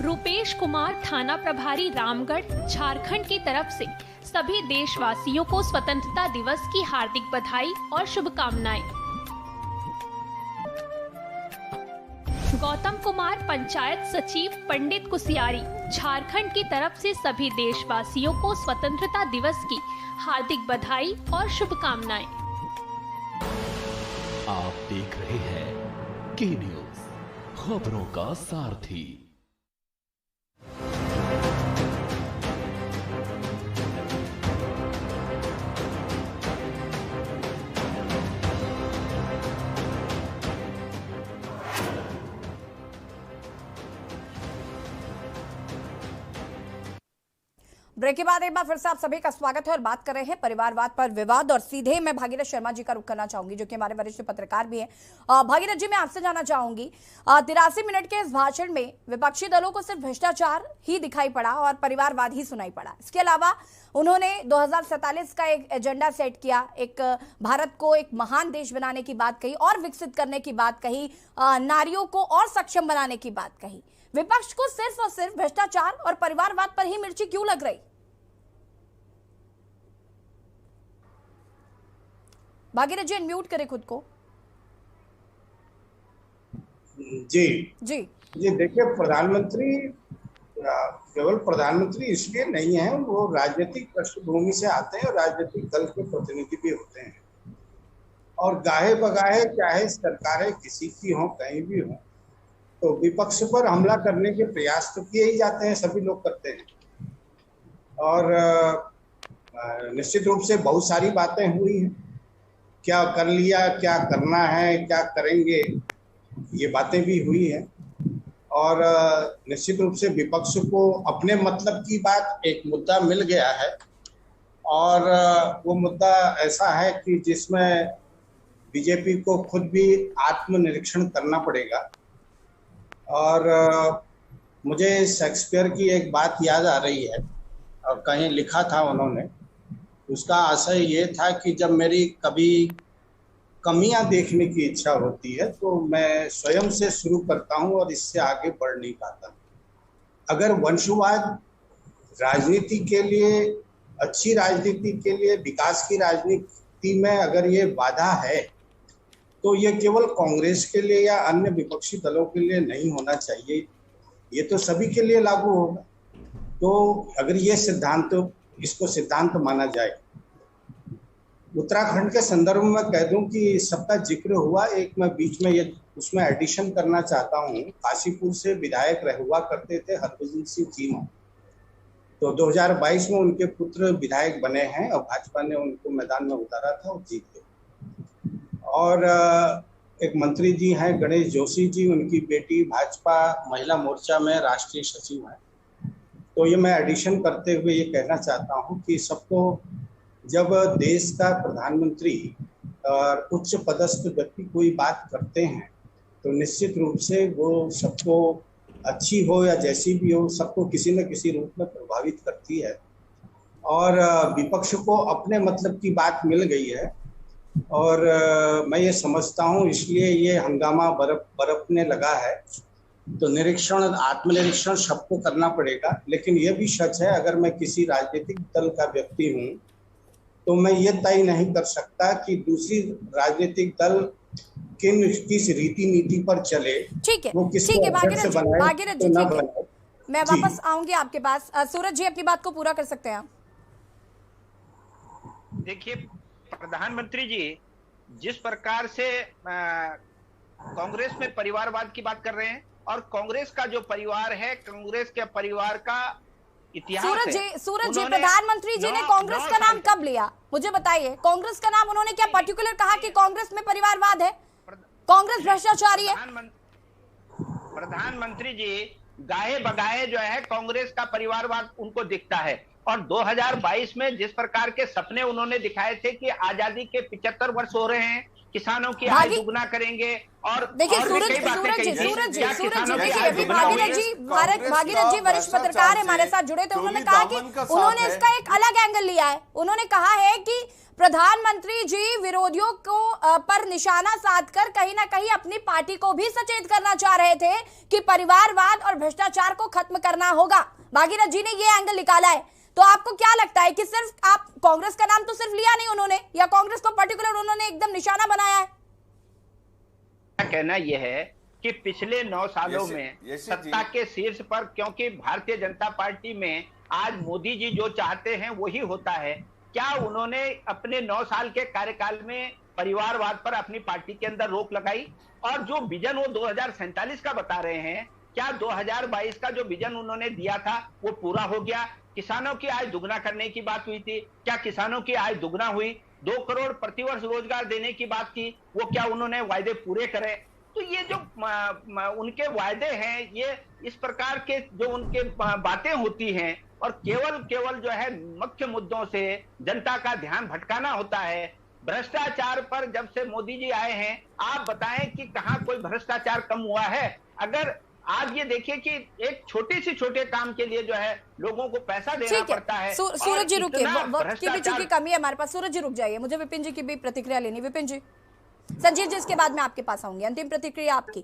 रूपेश कुमार थाना प्रभारी रामगढ़ झारखंड की तरफ से सभी देशवासियों को स्वतंत्रता दिवस की हार्दिक बधाई और शुभकामनाएं। गौतम कुमार पंचायत सचिव पंडित कुसियारी झारखंड की तरफ से सभी देशवासियों को स्वतंत्रता दिवस की हार्दिक बधाई और शुभकामनाएं। आप देख रहे हैं के न्यूज, खबरों का सारथी। ब्रेक के बाद एक बार फिर से आप सभी का स्वागत है और बात कर रहे हैं परिवारवाद पर विवाद। और सीधे मैं भागीरथ शर्मा जी का रुख करना चाहूंगी, जो कि हमारे वरिष्ठ पत्रकार भी हैं। भागीरथ जी, मैं आपसे जानना चाहूंगी, 83 मिनट के इस भाषण में विपक्षी दलों को सिर्फ भ्रष्टाचार ही दिखाई पड़ा और परिवारवाद ही सुनाई पड़ा। इसके अलावा उन्होंने 2047 का एक एजेंडा सेट किया, एक भारत को एक महान देश बनाने की बात कही और विकसित करने की बात कही, नारियों को और सक्षम बनाने की बात कही। विपक्ष को सिर्फ और सिर्फ भ्रष्टाचार और परिवारवाद पर ही मिर्ची क्यों लग रही? भागीरथ जी, अनम्यूट करें खुद को। जी जी जी देखिए, प्रधानमंत्री केवल प्रधानमंत्री इसलिए नहीं है, वो राजनीतिक पृष्ठभूमि से आते हैं और राजनीतिक दल के प्रतिनिधि भी होते हैं। और गाहे बगाहे चाहे सरकारें किसी की हो, कहीं भी हो, तो विपक्ष पर हमला करने के प्रयास तो किए ही जाते हैं, सभी लोग करते हैं। और निश्चित रूप से बहुत सारी बातें हुई हैं, क्या कर लिया, क्या करना है, क्या करेंगे, ये बातें भी हुई हैं। और निश्चित रूप से विपक्ष को अपने मतलब की बात, एक मुद्दा मिल गया है और वो मुद्दा ऐसा है कि जिसमें बीजेपी को खुद भी आत्मनिरीक्षण करना पड़ेगा। और मुझे शेक्सपियर की एक बात याद आ रही है, और कहीं लिखा था उन्होंने, उसका आशय ये था कि जब मेरी कभी कमियां देखने की इच्छा होती है तो मैं स्वयं से शुरू करता हूं और इससे आगे बढ़ नहीं पाता। अगर वंशवाद राजनीति के लिए, अच्छी राजनीति के लिए, विकास की राजनीति में अगर ये बाधा है तो ये केवल कांग्रेस के लिए या अन्य विपक्षी दलों के लिए नहीं होना चाहिए, ये तो सभी के लिए लागू होगा। तो अगर ये सिद्धांत, इसको सिद्धांत माना जाए, उत्तराखंड के संदर्भ में कह दूं कि सबका जिक्र हुआ, एक मैं बीच में ये उसमें एडिशन करना चाहता हूं। काशीपुर से विधायक हुआ करते थे हरभजन सिंह चीमा, तो 2022 में उनके पुत्र विधायक बने हैं और भाजपा ने उनको मैदान में उतारा था और जीत गए। और एक मंत्री जी हैं गणेश जोशी जी, उनकी बेटी भाजपा महिला मोर्चा में राष्ट्रीय सचिव है। तो ये मैं एडिशन करते हुए ये कहना चाहता हूँ कि सबको, जब देश का प्रधानमंत्री और उच्च पदस्थ व्यक्ति कोई बात करते हैं तो निश्चित रूप से वो सबको, अच्छी हो या जैसी भी हो, सबको किसी न किसी रूप में प्रभावित करती है। और विपक्ष को अपने मतलब की बात मिल गई है और मैं ये समझता हूँ इसलिए ये हंगामा बरपने लगा है। तो निरीक्षण, आत्मनिरीक्षण सबको करना पड़ेगा। लेकिन ये भी सच है, अगर मैं किसी राजनीतिक दल का व्यक्ति हूँ तो मैं ये तय नहीं कर सकता कि दूसरी राजनीतिक दल किस रीति नीति पर चले। ठीक है, ठीक है भागीरथ जी, ठीक है, मैं वापस आऊंगी आपके पास। सूरज जी, अपनी बात को पूरा कर सकते हैं आप। देखिए, प्रधानमंत्री जी जिस प्रकार से कांग्रेस में परिवारवाद की बात कर रहे हैं, और कांग्रेस का जो परिवार है, कांग्रेस के परिवार का इतिहास सूरज जी, प्रधानमंत्री जी ने कांग्रेस का नाम कब लिया, मुझे बताइए। कांग्रेस का नाम उन्होंने क्या पर्टिकुलर कहा कि कांग्रेस में परिवारवाद है, कांग्रेस भ्रष्टाचारी है? प्रधानमंत्री जी गाहे बगाहे जो है कांग्रेस का परिवारवाद उनको दिखता है। और 2022 में जिस प्रकार के सपने उन्होंने दिखाए थे कि आजादी के 75 वर्ष हो रहे हैं, किसानों की आय दुगना करेंगे, और देखिए सूरज जी भागीरथ जी वरिष्ठ पत्रकार हमारे साथ जुड़े थे, उन्होंने कहा कि उन्होंने इसका एक अलग एंगल लिया है। उन्होंने कहा है कि प्रधानमंत्री जी विरोधियों को पर निशाना साधकर कहीं ना कहीं अपनी पार्टी को भी सचेत करना चाह रहे थे कि परिवारवाद और भ्रष्टाचार को खत्म करना होगा। भागीरथ जी ने ये एंगल निकाला है। तो आपको क्या लगता है कि सिर्फ आप कांग्रेस का नाम तो सिर्फ लिया नहीं उन्होंने, या कांग्रेस को पर्टिकुलर उन्होंने एकदम निशाना बनाया है? कहना यह है कि पिछले 9 सालों में सत्ता के शीर्ष पर, क्योंकि भारतीय जनता पार्टी में आज मोदी जी जो चाहते हैं वही होता है, क्या उन्होंने अपने 9 साल के कार्यकाल में परिवारवाद पर अपनी पार्टी के अंदर रोक लगाई? और जो विजन वो 2047 का बता रहे हैं, क्या 2022 का जो विजन उन्होंने दिया था वो पूरा हो गया? किसानों की आय दुगना करने की बात हुई थी, क्या किसानों की आय दुगना हुई? 2 करोड़ प्रतिवर्ष रोजगार देने की बात की, वो क्या उन्होंने वायदे पूरे करे? तो ये जो उनके वायदे हैं, ये इस प्रकार के जो उनके बातें होती हैं और केवल जो है मुख्य मुद्दों से जनता का ध्यान भटकाना होता है। भ्रष्टाचार पर जब से मोदी जी आए हैं, आप बताएं कि कहां कोई भ्रष्टाचार कम हुआ है? अगर आज ये देखिए कि एक छोटे काम के लिए जो है लोगों को पैसा देना पड़ता है। सूरज जी रुकिए, वक्त की भी चूंकि कमी है हमारे पास। सूरज जी रुक जाइए, मुझे विपिन जी की भी प्रतिक्रिया लेनी। विपिन जी, संजीव जी इसके बाद मैं आपके पास आऊंगी। अंतिम प्रतिक्रिया आपकी।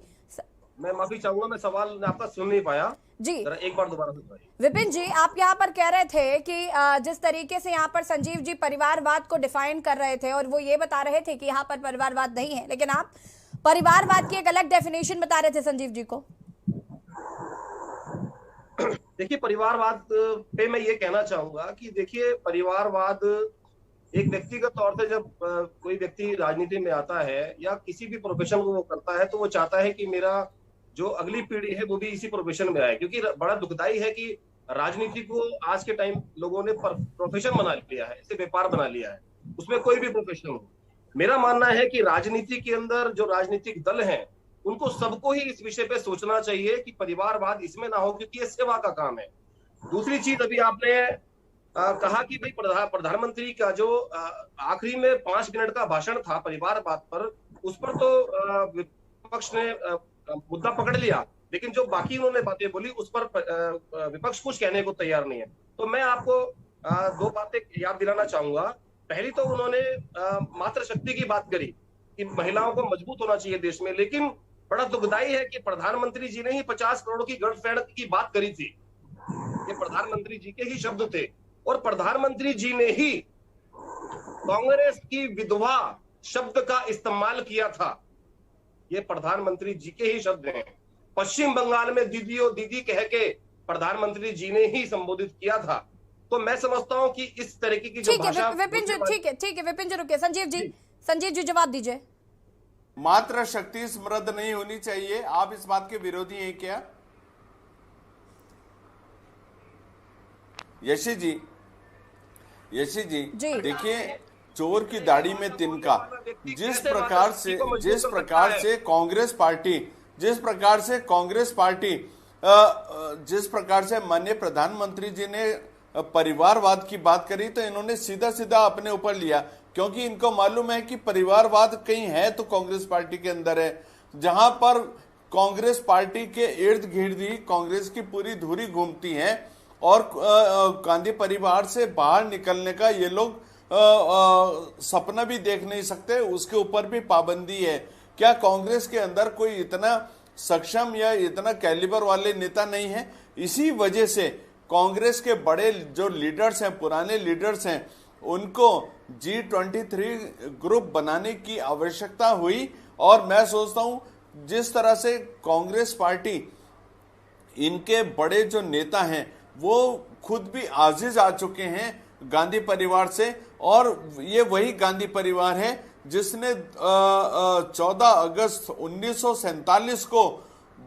मैं माफी चाहूंगा, मैं सवाल आपका सुन नहीं पाया जी, जरा एक बार दोबारा सुनाइए। विपिन जी, आप यहाँ पर कह रहे थे कि जिस तरीके से यहाँ पर संजीव जी परिवारवाद को डिफाइन कर रहे थे और वो ये बता रहे थे कि यहाँ पर परिवारवाद नहीं है, लेकिन आप परिवारवाद की एक अलग डेफिनेशन बता रहे थे संजीव जी को। देखिए, परिवारवाद पे मैं ये कहना चाहूंगा कि देखिए, परिवारवाद एक व्यक्तिगत तौर से जब कोई व्यक्ति राजनीति में आता है या किसी भी प्रोफेशन को वो करता है, तो वो चाहता है कि मेरा जो अगली पीढ़ी है वो भी इसी प्रोफेशन में आए, क्योंकि बड़ा दुखदाई है कि राजनीति को आज के टाइम लोगों ने प्रोफेशन बना लिया है, इसे व्यापार बना लिया है, उसमें कोई भी प्रोफेशन हो। मेरा मानना है कि राजनीति के अंदर जो राजनीतिक दल हैं, उनको सबको ही इस विषय पे सोचना चाहिए कि परिवारवाद इसमें ना हो, क्योंकि ये सेवा का काम है। दूसरी चीज, अभी आपने कहा कि भाई प्रधानमंत्री का जो आखिरी में 5 मिनट का भाषण था परिवारवाद पर, उस पर तो विपक्ष ने मुद्दा पकड़ लिया, लेकिन जो बाकी उन्होंने बातें बोली उस पर विपक्ष कुछ कहने को तैयार नहीं है। तो मैं आपको 2 बातें याद दिलाना चाहूंगा। पहली तो उन्होंने मातृशक्ति की बात करी कि महिलाओं को मजबूत होना चाहिए देश में, लेकिन बड़ा दुखदाई है कि प्रधानमंत्री जी ने ही 50 करोड़ की गर्लफ्रेंड की बात करी थी। ये प्रधानमंत्री जी के ही शब्द थे और प्रधानमंत्री जी ने ही कांग्रेस की विधवा शब्द का इस्तेमाल किया था। ये प्रधानमंत्री जी के ही शब्द हैं। पश्चिम बंगाल में दीदी और दीदी कह के प्रधानमंत्री जी ने ही संबोधित किया था। तो मैं समझता हूं कि इस तरीके की जो भाषा। विपिन जी, ठीक है विपिन जी रुकिए। संजीव जी जवाब दीजिए। मात्र शक्ति समृद्ध नहीं होनी चाहिए, आप इस बात के विरोधी हैं क्या? यशी जी देखिए, चोर की दाढ़ी में तिनका। जिस प्रकार से कांग्रेस पार्टी माननीय प्रधानमंत्री जी ने परिवारवाद की बात करी, तो इन्होंने सीधा अपने ऊपर लिया, क्योंकि इनको मालूम है कि परिवारवाद कहीं है तो कांग्रेस पार्टी के अंदर है, जहां पर कांग्रेस पार्टी के इर्द गिर्द ही कांग्रेस की पूरी धुरी घूमती है और गांधी परिवार से बाहर निकलने का ये लोग सपना भी देख नहीं सकते, उसके ऊपर भी पाबंदी है। क्या कांग्रेस के अंदर कोई इतना सक्षम या इतना कैलिबर वाले नेता नहीं है? इसी वजह से कांग्रेस के बड़े जो लीडर्स हैं, पुराने लीडर्स हैं, उनको G23 ग्रुप बनाने की आवश्यकता हुई। और मैं सोचता हूं जिस तरह से कांग्रेस पार्टी, इनके बड़े जो नेता हैं वो खुद भी आजिज आ चुके हैं गांधी परिवार से, और ये वही गांधी परिवार है जिसने 14 अगस्त 1947 को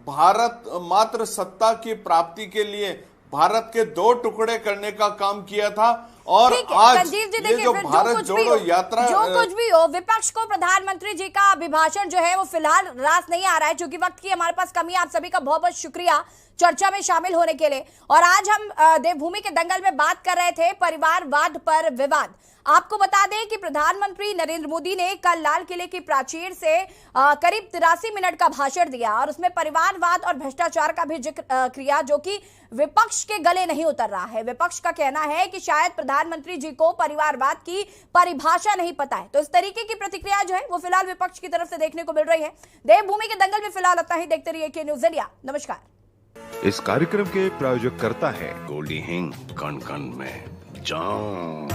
भारत मात्र सत्ता की प्राप्ति के लिए भारत के 2 टुकड़े करने का काम किया था। और आज ये जो भारत जोड़ो यात्रा, जो कुछ भी हो, विपक्ष को प्रधानमंत्री जी का अभिभाषण जो है वो फिलहाल रास नहीं आ रहा है, क्योंकि वक्त की हमारे पास कमी है। आप सभी का बहुत बहुत शुक्रिया चर्चा में शामिल होने के लिए। और आज हम देवभूमि के दंगल में बात कर रहे थे परिवारवाद पर विवाद। आपको बता दें कि प्रधानमंत्री नरेंद्र मोदी ने कल लाल किले की प्राचीर से करीब 83 मिनट का भाषण दिया और उसमें परिवारवाद और भ्रष्टाचार का भी जिक्र किया, जो कि विपक्ष के गले नहीं उतर रहा है। विपक्ष का कहना है कि शायद प्रधानमंत्री जी को परिवारवाद की परिभाषा नहीं पता है। तो इस तरीके की प्रतिक्रिया जो है वो फिलहाल विपक्ष की तरफ से देखने को मिल रही है। देवभूमि के दंगल में फिलहाल इतना ही। देखते रहिए के न्यूज़ इंडिया। नमस्कार। इस कार्यक्रम के प्रायोजक करता है गोल्डी हिंग, कण कण में जान,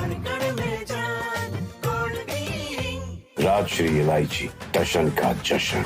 राजश्री इलायची, टशन का जश्न।